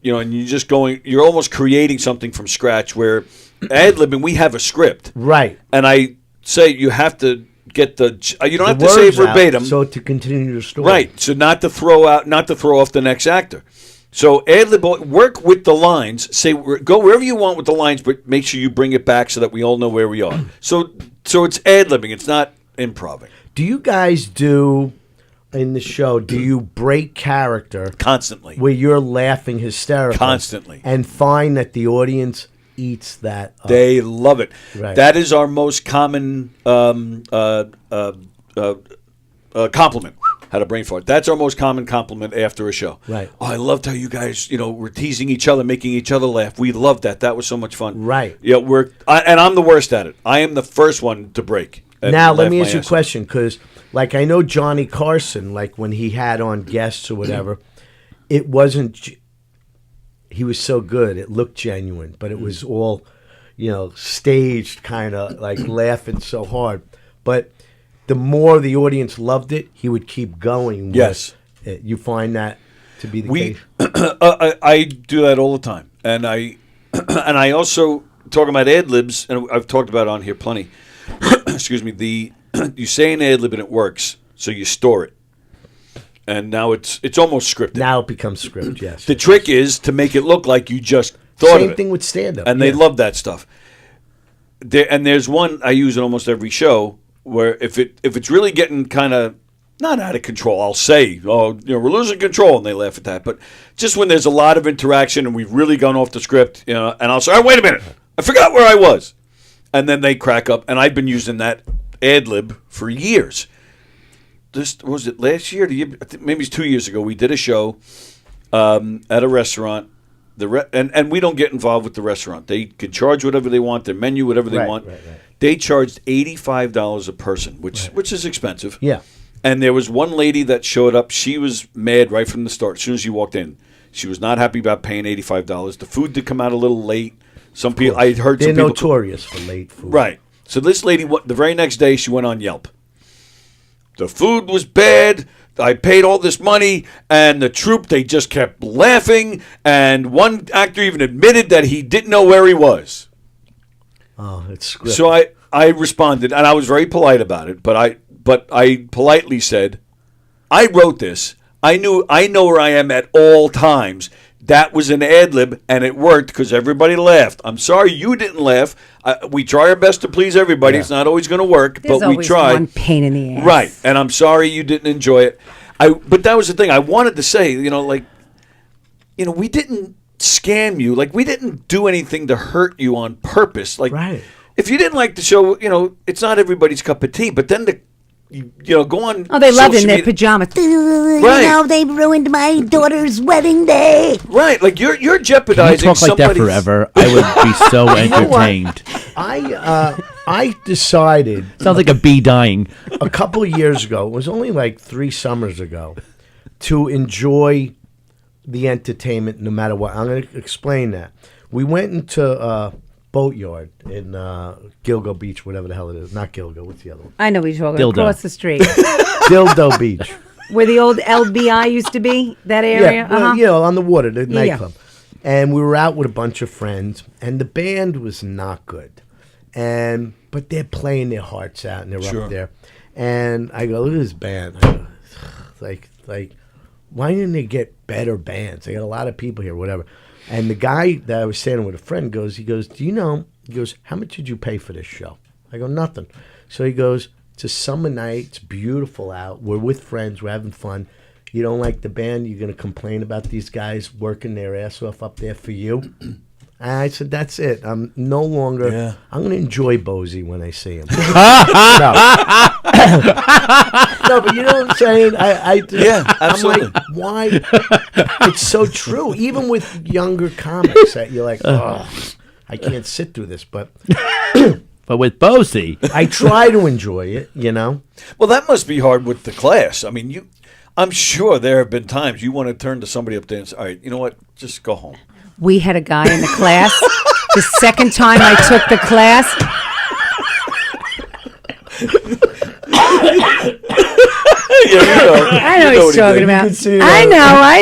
and you're just going. You're almost creating something from scratch. Where ad-libbing, we have a script, right? And I say you have to get you don't have to say words out, verbatim, so to continue the story, right? So not to throw off the next actor. So ad-lib, work with the lines. Say go wherever you want with the lines, but make sure you bring it back so that we all know where we are. So it's ad-libbing. It's not improving. Do you guys do in the show? Do you break character constantly, where you're laughing hysterically constantly, and find that the audience eats that up? They love it. Right. That is our most common compliment. Had a brain fart. That's our most common compliment after a show. Right. Oh, I loved how you guys, were teasing each other, making each other laugh. We loved that. That was so much fun. Right. Yeah, and I'm the worst at it. I am the first one to break. Now, let me ask you a question, because, like, I know Johnny Carson, like, when he had on guests or whatever, it wasn't, he was so good, it looked genuine, but it was all, staged, kind of, like, laughing so hard. But the more the audience loved it, he would keep going. Yes. You find that to be the case? I do that all the time. And I also, talking about ad-libs, and I've talked about it on here plenty, excuse me, you say an ad-lib and it works, so you store it. And now it's almost scripted. Now it becomes script, yes. The trick is to make it look like you just thought of it. Same thing with stand-up. And they love that stuff. There's one I use in almost every show, where if it's really getting kind of not out of control, I'll say, we're losing control, and they laugh at that. But just when there's a lot of interaction and we've really gone off the script, and I'll say, wait a minute, I forgot where I was. And then they crack up, and I've been using that ad-lib for years. Was it last year? Maybe it's 2 years ago. We did a show at a restaurant. And we don't get involved with the restaurant. They can charge whatever they want, their menu, whatever they want. Right. They charged $85 a person, which is expensive. Yeah. And there was one lady that showed up. She was mad right from the start. As soon as she walked in, she was not happy about paying $85. The food did come out a little late. Some people, I heard they're some people notorious for late food. Right. So this lady, the very next day, she went on Yelp. The food was bad. I paid all this money, and the troupe, they just kept laughing, and one actor even admitted that he didn't know where he was. Oh, it's scripted. So I responded, and I was very polite about it, but I politely said, I wrote this. I know where I am at all times. That was an ad-lib, and it worked because everybody laughed. I'm sorry you didn't laugh. We try our best to please everybody. Yeah. It's not always going to work, There's but we try. There's one pain in the ass. Right, and I'm sorry you didn't enjoy it. But that was the thing. I wanted to say, we didn't scam you. Like, we didn't do anything to hurt you on purpose. Like, right. If you didn't like the show, it's not everybody's cup of tea. But then go on. Oh, they love it in their pajamas. Right. They ruined my daughter's wedding day. Right, like you're jeopardizing. Can you talk like that forever? I would be so entertained. I decided. Sounds like a bee dying. A couple of years ago, it was only like 3 summers ago, to enjoy the entertainment no matter what. I'm going to explain that. We went into Boatyard in Gilgo Beach, whatever the hell it is. Not Gilgo. What's the other one? I know what you're talking about. Dildo. Across the street. Dildo Beach. Where the old LBI used to be, that area? Yeah, well, on the water, the nightclub. And we were out with a bunch of friends, and the band was not good. But they're playing their hearts out, and they're up there. And I go, look at this band. I go, like, why didn't they get better bands? They got a lot of people here, whatever. And the guy that I was standing with a friend goes, do you know, how much did you pay for this show? I go, nothing. So he goes, it's a summer night, it's beautiful out, we're with friends, we're having fun. You don't like the band, you're going to complain about these guys working their ass off up there for you? And I said, that's it. I'm no longer, I'm going to enjoy Bozy when I see him. No, but you know what I'm saying? Absolutely. I'm like, why? It's so true. Even with younger comics, that you're like, oh, I can't sit through this. But with Bozy, I try to enjoy it. Well, that must be hard with the class. I mean, I'm sure there have been times you want to turn to somebody up there and say, all right, you know what? Just go home. We had a guy in the class. The second time I took the class, I know what he's talking about. see it. I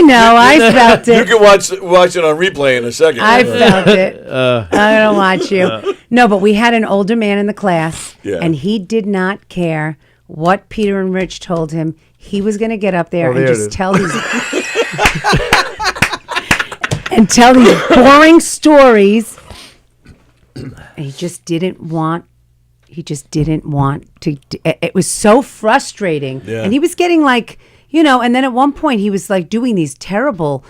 know. I felt it. You can watch it on replay in a second. I felt it. I'm gonna watch you. No, but we had an older man in the class, and he did not care what Peter and Rich told him. He was going to get up there and just tell these boring stories. And he just didn't want. To. It was so frustrating, and he was getting like, And then at one point, he was like doing these terrible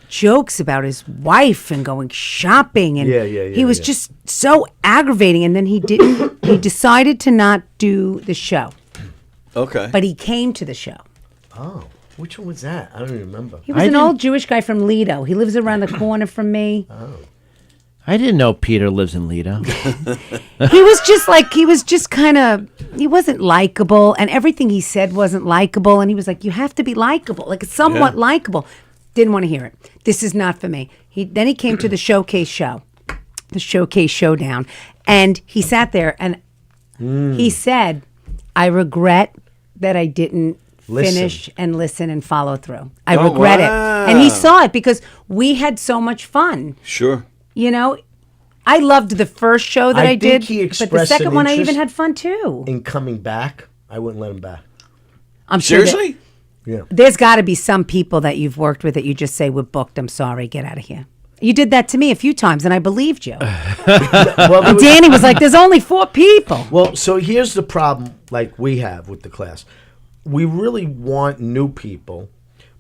jokes about his wife and going shopping, and he was just so aggravating. And then he didn't. He decided to not do the show. Okay. But he came to the show. Oh, which one was that? I don't even remember. He was an old Jewish guy from Lido. He lives around the corner from me. Oh. I didn't know Peter lives in Lido. He wasn't likable, and everything he said wasn't likable. And he was like, you have to be likable, like somewhat likable. Didn't want to hear it. This is not for me. Then he came to the showcase showdown, and he sat there and he said, I regret that I didn't finish and listen and follow through. I regret it. And he saw it because we had so much fun. Sure. I loved the first show that I did, but the second one I even interest had fun too. In coming back, I wouldn't let him back. I'm sure Seriously? Yeah. There's got to be some people that you've worked with that you just say, we're booked, I'm sorry, get out of here. You did that to me a few times, and I believed you. And Danny was like, there's only 4 people. Well, so here's the problem like we have with the class. We really want new people,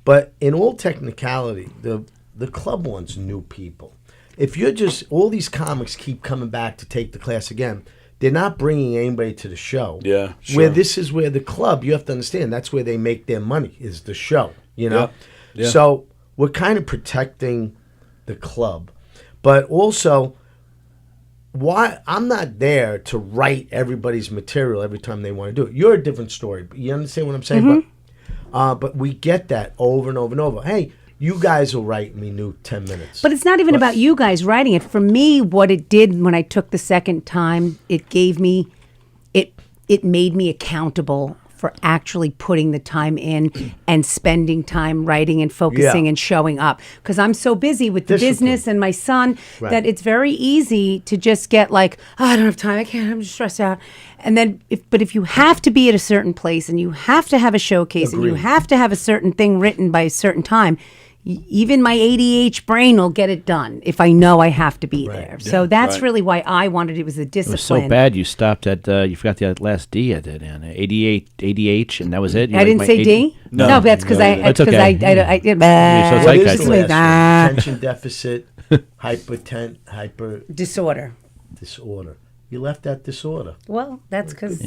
but in all technicality, the club wants new people. If you're just, all these comics keep coming back to take the class again, they're not bringing anybody to the show. Yeah, sure. Where this is where the club, you have to understand, that's where they make their money, is the show, Yeah. So we're kind of protecting the club. But also, why I'm not there to write everybody's material every time they want to do it. You're a different story. You understand what I'm saying? Mm-hmm. But we get that over and over and over. Hey, you guys will write me new 10 minutes. But it's not even about you guys writing it. For me, what it did when I took the second time, it gave me, it made me accountable for actually putting the time in and spending time writing and focusing and showing up. Because I'm so busy with the business and my son that it's very easy to just get like, oh, I don't have time, I can't, I'm just stressed out. And then, if you have to be at a certain place and you have to have a showcase and you have to have a certain thing written by a certain time, even my ADH brain will get it done if I know I have to be there. So that's really why I wanted it was a discipline. It was so bad you stopped at, you forgot the last D I did, Anna. ADH, and that was it? I didn't say D? No, that's because That's okay. I did. What is the last one? Attention deficit, hyper... Disorder. You left that disorder. Well, that's because...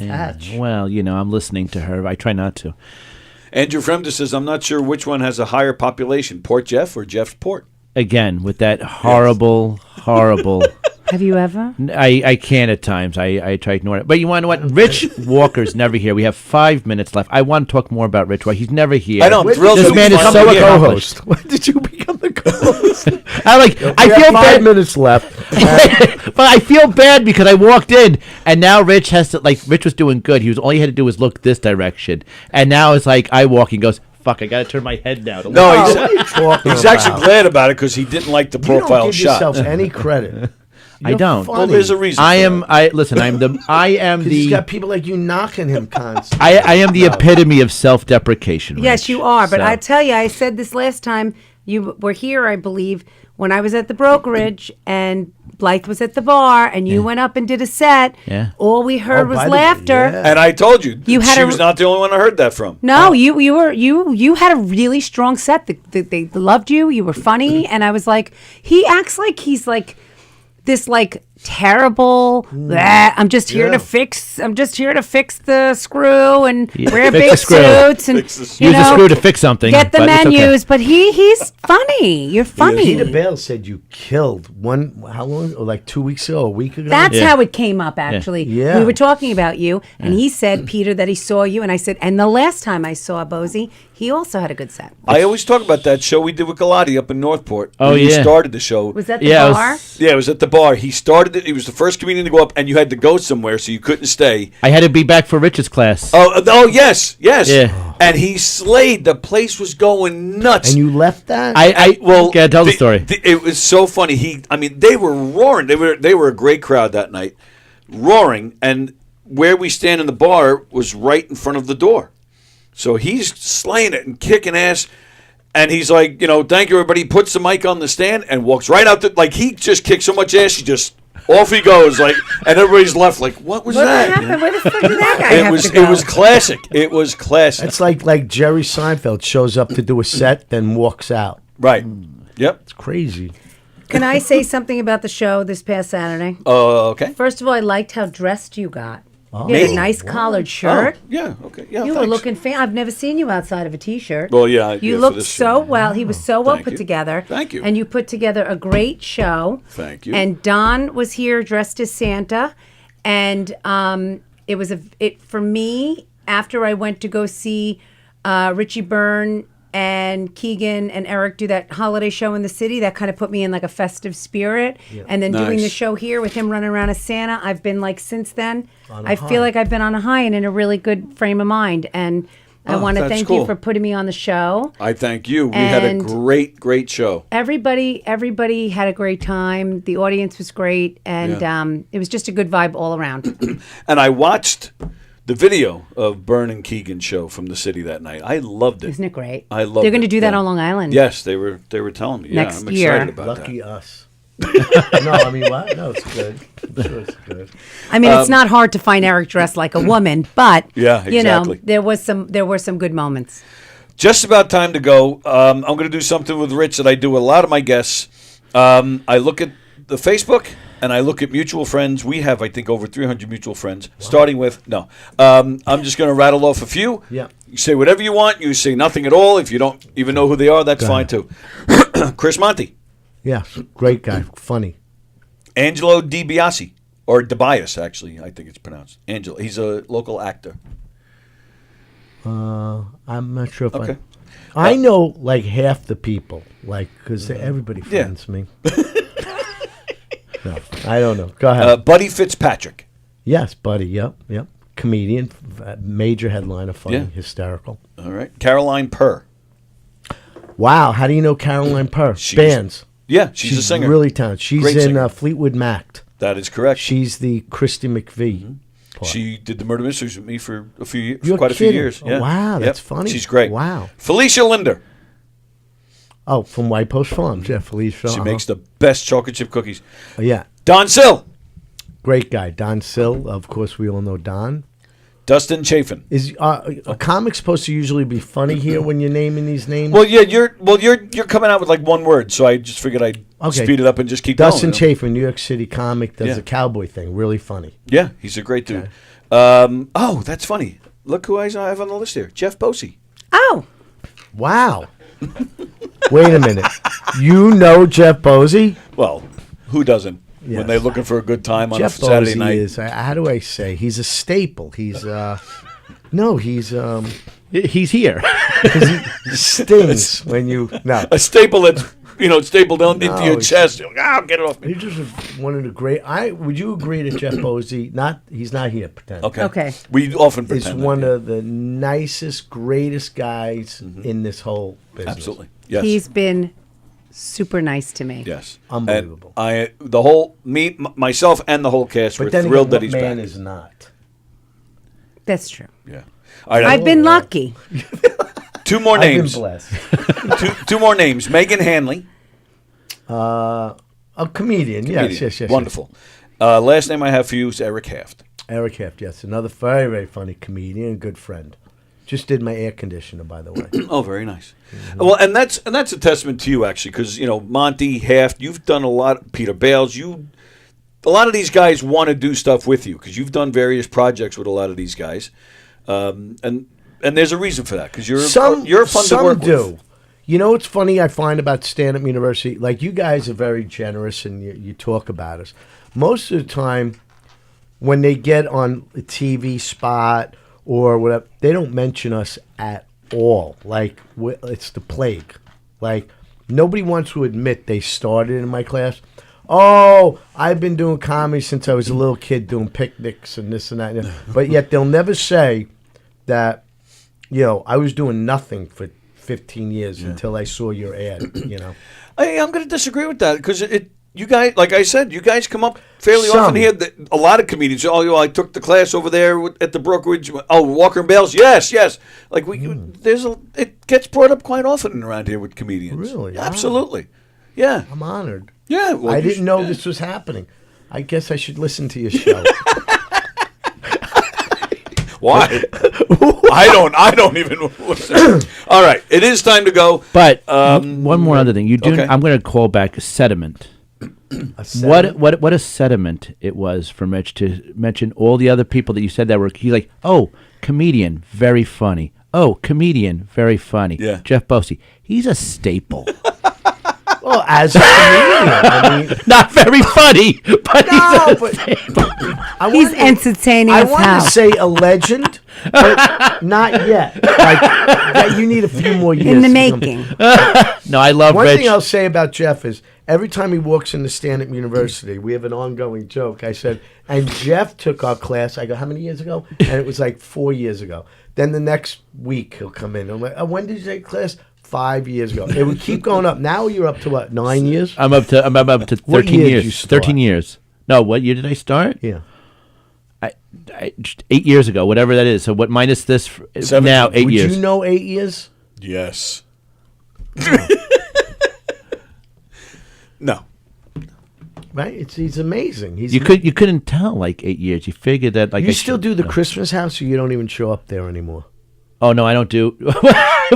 Well, I'm listening to her. I try not to. Andrew Fremda says, I'm not sure which one has a higher population, Port Jeff or Jeff's Port. Again, with that horrible... Have you ever? I can at times. I try to ignore it. But you want to know what? Rich Walker's never here. We have 5 minutes left. I want to talk more about Rich Walker. He's never here. I know. I'm thrilled this man is so accomplished. When did you become the co-host? I feel 5 minutes left. But I feel bad because I walked in and now Rich has to, Rich was doing good. All he had to do was look this direction. And now it's like I walk and goes, fuck, I got to turn my head now. No, he's actually glad about it because he didn't like the profile you don't give shot. yourself any credit. I don't. Funny. Well, there's a reason. He's got people like you knocking him constantly. I am the epitome of self-deprecation. Yes, Rich. you are. But So- I tell you, I said this last time you were here, I believe, when I was at the brokerage and Blythe was at the bar and you went up and did a set. Yeah. All we heard was laughter. And I told you, she was not the only one I heard that from. No, you had a really strong set. They loved you. You were funny, and I was like, he acts like he's like this terrible. I'm just here to fix the screw and wear big suits and use the screw to fix something. Get the but it's menus, okay. but he's funny. You're funny. Peter Bale said you killed one. How long? Or like 2 weeks ago, a week ago. That's how it came up, actually. Yeah. We were talking about you, and he said, Peter, that he saw you, and I said, and the last time I saw Bozy, he also had a good set. I always talk about that show we did with Galati up in Northport. Oh, when yeah. He started the show. Was that the bar? Yeah, it was at the bar. He started started it. He was the first comedian to go up, and you had to go somewhere, so you couldn't stay. I had to be back for Richard's class. Oh, yes. Yeah. And he slayed. The place was going nuts. And you left that? Well, yeah, tell the story. It was so funny. They were roaring. They were a great crowd that night, roaring. And where we stand in the bar was right in front of the door. So he's slaying it and kicking ass. And he's like, thank you, everybody. He puts the mic on the stand and walks right out. He just kicked so much ass, off he goes. And everybody's left like, what was that? What happened? Where the fuck did that guy have to go? It was classic. It was classic. It's like Jerry Seinfeld shows up to do a set, then walks out. Right. Yep. It's crazy. Can I say something about the show this past Saturday? Okay. First of all, I liked how dressed you got. Oh. You had a Me? nice collared shirt. Oh, yeah. Okay. Yeah. You were thanks. looking I've never seen you outside of a T-shirt. Well, yeah. You for looked this so well. He was so well Thank put you. together. Thank you. And you put together a great show. Thank you. And Don was here dressed as Santa, and it was for me after I went to go see Richie Byrne and Keegan and Eric do that holiday show in the city. That kind of put me in like a festive spirit. Yeah. And then doing the Nice. show here with him running around as Santa, I've been like since then. On a I high. feel like I've been on a high and in a really good frame of mind. And I want to that's thank cool. you for putting me on the show. I thank you. We had a And- great show. Everybody had a great time. The audience was great, and Yeah. it was just a good vibe all around. And I watched the video of Byrne and Keegan's show from the city that night. I loved it. Isn't it great? I loved it. They're going to do that Yeah. on Long Island. Yes, they were telling me. Next I'm year. excited about Lucky that. us. No, I mean, what? No, it's good. I'm sure it's good. I mean, it's not hard to find Eric dressed like a woman, but Yeah, exactly. there were some good moments. Just about time to go. I'm going to do something with Rich that I do with a lot of my guests. I look at the Facebook and I look at mutual friends. We have, I think, over 300 mutual friends. Starting with I'm just going to rattle off a few. Yeah. You say whatever you want. You say nothing at all. If you don't even know who they are, that's fine too. Chris Monti, Yeah, great guy. Funny. Angelo DiBiase, or DeBias, actually, I think it's pronounced. Angelo. He's a local actor. I'm not sure if Okay. I know like half the people, like because everybody Yeah. friends me. No, I don't know. Go ahead. Buddy Fitzpatrick. Yes, buddy. Yep. Comedian, major headliner, funny, Yeah. hysterical. All right. Caroline Purr. Wow, how do you know Caroline Purr? She's- Bands. Yeah, she's a singer. Really talented. She's Great in singer. Fleetwood Mac. That is correct. She's the Christy McVie. part. She did the Murder Mysteries with me for a few years, You're quite a few kidding. years. Oh, Yeah. wow, that's funny. She's great. Wow. Felicia Linder. Oh, from White Post Farms. Yeah, Felicia. She makes the best chocolate chip cookies. Yeah. Don Sill. Great guy. Don Sill. Of course, we all know Don. Dustin Chafin. Is a comic supposed to usually be funny here when you're naming these names? Well, yeah, you're coming out with like one word, so I just figured I'd speed it up and just keep Dustin going. Chafin, New York City comic, does Yeah. a cowboy thing. Really funny. Yeah, he's a great dude. That's funny. Look who I have on the list here. Jeff Bosey. Oh. Wow. Wait a minute. You know Jeff Bosey? Well, who doesn't? Yes. When they're looking for a good time on Jeff a Saturday Bosey night. is, how do I say? He's a staple. He's, he's here. He stings when you, no. A staple that's, stapled down into your he's- chest. You're like, get it off me. He's just one of the great. Would you agree that Jeff Bosey? He's not here. Pretend. Okay. We often Is pretend. one of the nicest, greatest guys in this whole business. Absolutely. Yes. He's been super nice to me. Yes. Unbelievable. And myself and the whole cast were But then thrilled again, that he's what man back. is not? That's true. Yeah. All right, I've been lucky. Two more I've been names. blessed. two more names. Megan Hanley. A comedian. Yes. Wonderful. Last name I have for you is Eric Haft. Eric Heft, yes. Another very, very funny comedian and good friend. Just did my air conditioner, by the way. Oh, very nice. Well, and that's a testament to you, actually, because, Monty, Haft, you've done a lot, Peter Bales, a lot of these guys want to do stuff with you because you've done various projects with a lot of these guys. And there's a reason for that because you're fun to work with. You know what's funny I find about stand-up university? Like, you guys are very generous and you talk about us. Most of the time, when they get on a TV spot or whatever, they don't mention us at all. Like, it's the plague. Like, nobody wants to admit they started in my class. oh, I've been doing comedy since I was a little kid, doing picnics and this and that. But yet they'll never say that, I was doing nothing for 15 years until I saw your ad, I'm going to disagree with that because you guys, like I said, you guys come up fairly often here. A lot of comedians. Oh, I took the class over there at the Brookridge. Oh, Walker and Bales. Yes. Like it gets brought up quite often around here with comedians. Really? Absolutely. Yeah. I'm honored. Yeah. Well, I didn't know this was happening. I guess I should listen to your show. Why? I don't even listen. All right, it is time to go. But one more other thing. You do. Okay. I'm going to call back a sediment. What a sediment it was from Rich to mention all the other people that you said that were. He's like, oh, comedian, very funny. Oh, comedian, very funny. Yeah. Jeff Bosey, he's a staple. Well, as a comedian, not very funny, but He's entertaining I as want hell. to say a legend, but not yet. You need a few more years. In the to making. No, I love One Rich. thing I'll say about Jeff is every time he walks into stand-up university, we have an ongoing joke. I said, and Jeff took our class. I go, how many years ago? And it was like 4 years ago. Then the next week he'll come in. I'm like, when did you take class? 5 years ago. It would keep going up. Now you're up to what? 9 years? I'm up to 13 What year did years. you start? 13 years. No, what year did I start? Yeah. I 8 years ago, whatever that is. So what minus this? Now 8 years. Would you know 8 years? Yes. No. Right? He's amazing. You couldn't tell like 8 years. You figured that like you I still should- do the Christmas house, or you don't even show up there anymore? Oh no, I don't do.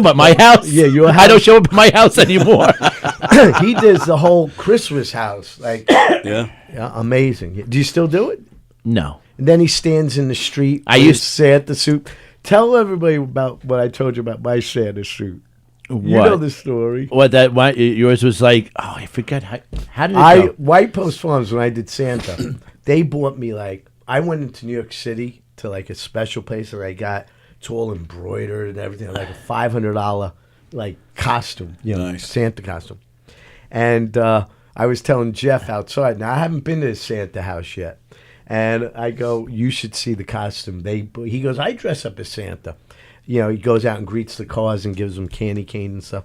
But my house. Yeah, your house. I don't show up at my house anymore. He does the whole Christmas house. Yeah, amazing. Do you still do it? No. And then he stands in the street. I with used- his Santa suit. Tell everybody about what I told you about my Santa suit. You What? know the story. Yours was like? Oh, I forget how did it go? White Post Farms, when I did Santa, they bought me I went into New York City to a special place that I got. It's all embroidered and everything, like a $500 costume, Nice. Santa costume. And I was telling Jeff outside. Now I haven't been to the Santa house yet, and I go, "You should see the costume." He goes, "I dress up as Santa." He goes out and greets the cars and gives them candy cane and stuff.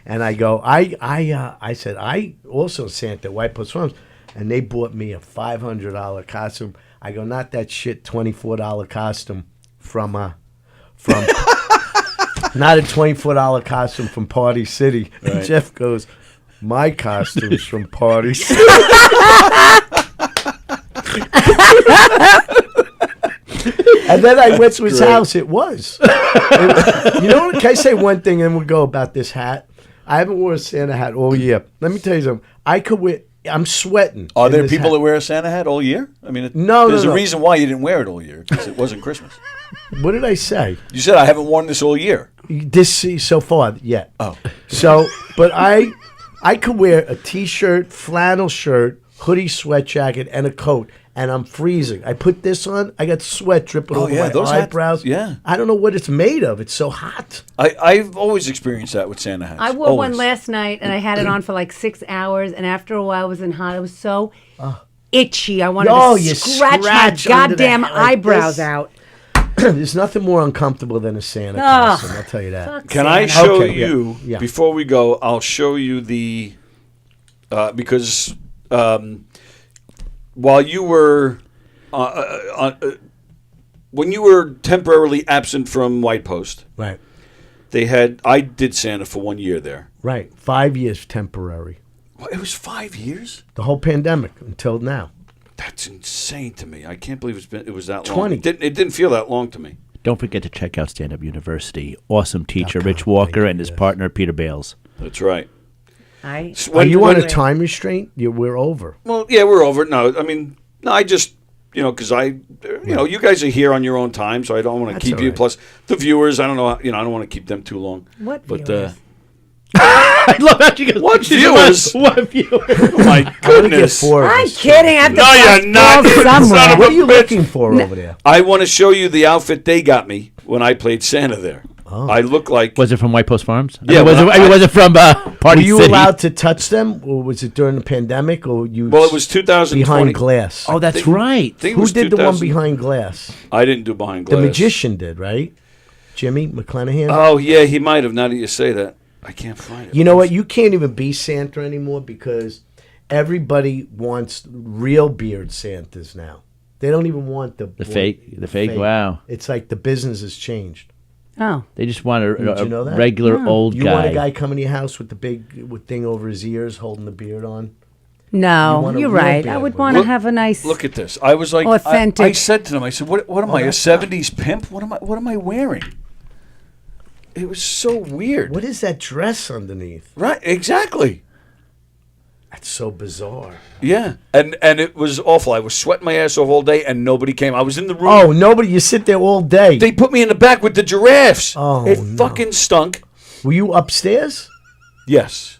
And I go, I said, I also Santa at White Post Farms, and they bought me a $500 costume. I go, not that shit $24 costume from not a $24 costume from Party City. Right. And Jeff goes, my costume's from Party City. And then I went to his house. It was. Can I say one thing and we'll go about this hat? I haven't worn a Santa hat all year. Let me tell you something. I'm sweating. Are in there this people hat. that wear a Santa hat all year? I mean, No, there's no. a reason why you didn't wear it all year, because it wasn't Christmas. What did I say? You said, I haven't worn this all year. So far, yet. Oh. So, but I could wear a T-shirt, flannel shirt, hoodie, sweat jacket, and a coat, and I'm freezing. I put this on, I got sweat dripping over my those hats- eyebrows. yeah. I don't know what it's made of. It's so hot. I've always experienced that with Santa hats. I wore one Always. last night and I had it on for 6 hours, and after a while it was in hot. It was so itchy. I wanted to you scratch my under the goddamn hat like eyebrows this. out. There's nothing more uncomfortable than a Santa Ugh. costume, I'll tell you that. Fuck Can I Santa. show Okay, yeah, you, yeah. before we go, I'll show you the, because while you were, when you were temporarily absent from White Post, Right. I did Santa for 1 year there. Right. 5 years temporary. It was 5 years? The whole pandemic until now. That's insane to me. I can't believe it was that 20. long. It didn't feel that long to me. Don't forget to check out Stand Up University. Awesome teacher Rich Walker and his partner Peter Bales. That's right. I Are you on a time restraint? We're over. Well, yeah, we're over it. No, I mean, no, I just, because you guys are here on your own time, so I don't want to That's keep all you. right. Plus, the viewers, I don't know, I don't want to keep them too long. What But, viewers? I love how she goes. What viewers? What viewers? Oh, my I'm gonna get goodness. 4 of I'm us. kidding. I have to No, bust you're not. balls somewhere. What are you looking for over there? I want to show you the outfit they got me when I played Santa there. I look like. Was it from White Post Farms? Yeah, was it from Party Were you City? allowed to touch them, or was it during the pandemic, or you? Well, it was 2020. Behind glass. Oh, that's right. Who did the one behind glass? I didn't do behind glass. The magician did, right? Jimmy McClanahan. Oh yeah, he might have. Now that you say that, I can't find it. You know what? You can't even be Santa anymore because everybody wants real beard Santas now. They don't even want the fake. The fake. Wow. It's like the business has changed. Oh. They just want Did you know that? regular old you guy. You want a guy coming to your house with the big thing over his ears, holding the beard on? No, you're right. I would want to have a nice. Look at this. I was like, authentic. I said to them, I said, "What am I? A '70s pimp? What am I wearing?" It was so weird. What is that dress underneath? Right, exactly. That's so bizarre. Yeah, and it was awful. I was sweating my ass off all day, and nobody came. I was in the room. Oh, nobody! You sit there all day. They put me in the back with the giraffes. Oh, it fucking stunk. Were you upstairs? Yes.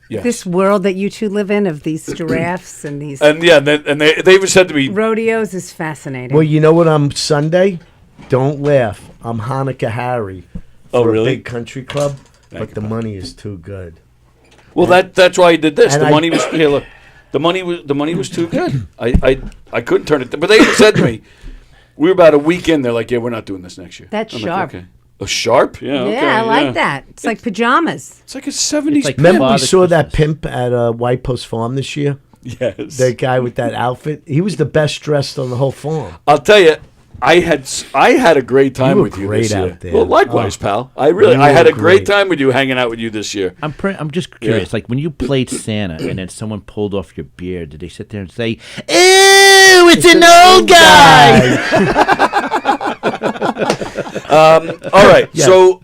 Yes. This world that you two live in of these giraffes and these And yeah, and they even said to me, rodeos is fascinating. Well, you know what? I'm Sunday. Don't laugh. I'm Hanukkah Harry. Oh, for really? A big country club, but the money is too good. Well, that's why I did this. And The money was here, look, the money was too good. I couldn't turn it. But they even said to me, we were about a week in. They're like, "Yeah, we're not doing this next year." That's I'm sharp. Like, okay. A sharp? Yeah. Okay, I like that. It's like pajamas. It's like a '70s. like Remember we Father saw that pimp at White Post Farm this year? Yes. That guy with that outfit. He was the best dressed on the whole farm. I'll tell you, I had a great time were with you great this year. out there. Well, likewise, Oh. pal. I You had were a great great. time with you, hanging out with you this year. I'm just curious. Like when you played Santa and then someone pulled off your beard, did they sit there and say, "Ew, it's an old guy"? All right. So,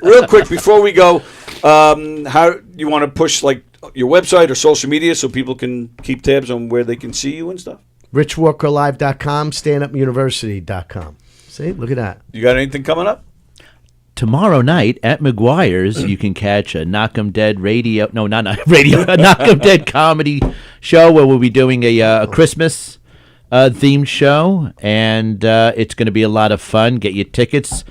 real quick before we go, how you want to push like your website or social media so people can keep tabs on where they can see you and stuff? RichWalkerLive.com, StandUpUniversity.com. See, look at that. You got anything coming up? Tomorrow night at McGuire's, you can catch a Knock 'em Dead radio. No, not radio. A Knock 'em Dead comedy show where we'll be doing a Christmas themed show, and it's going to be a lot of fun. Get your tickets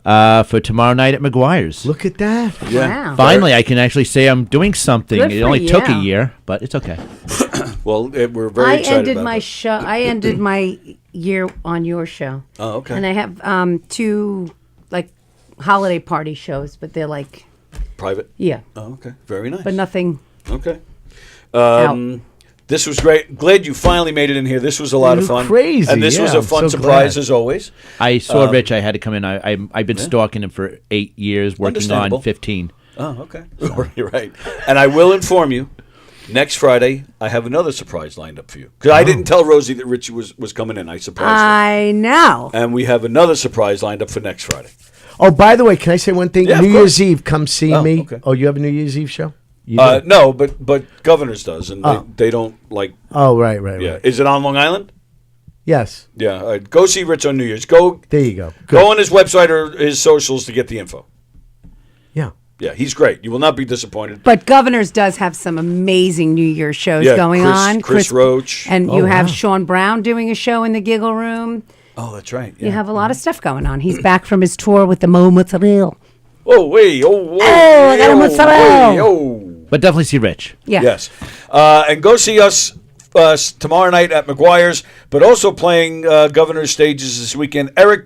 for tomorrow night at McGuire's. Look at that. Yeah. Wow. Finally, I can actually say I'm doing something. Good It for only took a you. year, but it's okay. Well, we're very I excited ended about my that. show. I ended my year on your show. Oh, okay. And I have two like holiday party shows, but they're like Private? yeah, Oh, okay. Very nice. but nothing. Okay. This was great. Glad you finally made it in here. This was a lot of fun. Crazy, And this was yeah, a I'm fun so surprise glad. as always. I saw Rich. I had to come in. I've been Yeah. stalking him for 8 years, working Understandable. on 15. Oh, okay. You're right. And I will inform you, next Friday, I have another surprise lined up for you. Because I didn't tell Rosie that Richie was coming in. I surprised her. I know. And we have another surprise lined up for next Friday. Oh, by the way, can I say one thing? Yeah, of New course. Year's Eve, come see Oh, me. okay. Oh, you have a New Year's Eve show? You do? No, but Governor's does, and Oh. they don't like. Oh, right. Yeah, is it on Long Island? Yes. Yeah, go see Rich on New Year's. Go There you go. go on his website or his socials to get the info. Yeah. Yeah, he's great. You will not be disappointed. But Governor's does have some amazing New Year's shows Yeah, going on. Chris Roach. And Oh, you have wow. Sean Brown doing a show in the Giggle Room. Oh, that's right. You have a lot of stuff going on. He's back from his tour with the Mo Mozzarella. Oh, wait. Oh, I got a mozzarella. Oh. But definitely see Rich. Yeah. Yes. And go see us tomorrow night at McGuire's, but also playing Governor's stages this weekend. Eric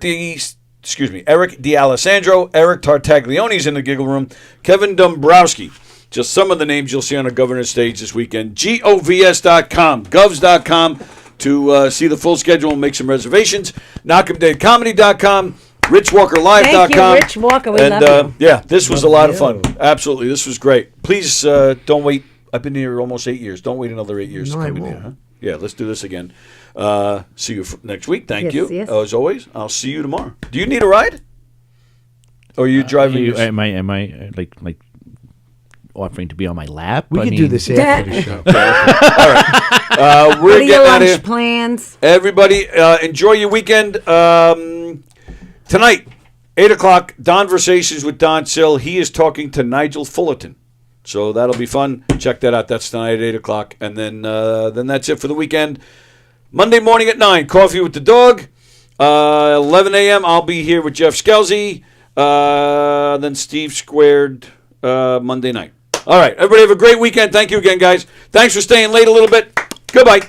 D'Alessandro, Eric Tartaglioni's in the Giggle Room, Kevin Dombrowski. Just some of the names you'll see on a Governor's stage this weekend. govs.com, govs.com to see the full schedule and make some reservations. KnockEmDeadComedy.com, RichWalkerLive.com. Thank you, Rich Walker. We love you. Yeah, this was a lot of Love fun. Absolutely, this was great. Please don't wait. I've been here almost 8 years. Don't wait another 8 years No, to I come in won't. here. Huh? Yeah, let's do this again. See you next week. Thank Yes, you. yes. As always, I'll see you tomorrow. Do you need a ride? Or are you driving? your- Am I like offering to be on my lap? We I could mean, do this after the show. We're What are your getting out of here. lunch plans? Everybody, enjoy your weekend. Tonight, 8 o'clock, Donversations with Don Sill. He is talking to Nigel Fullerton. So that'll be fun. Check that out. That's tonight at 8 o'clock. And then that's it for the weekend. Monday morning at 9, Coffee with the Dog. 11 a.m., I'll be here with Jeff Skelzy. Then Steve Squared Monday night. All right, everybody have a great weekend. Thank you again, guys. Thanks for staying late a little bit. Goodbye.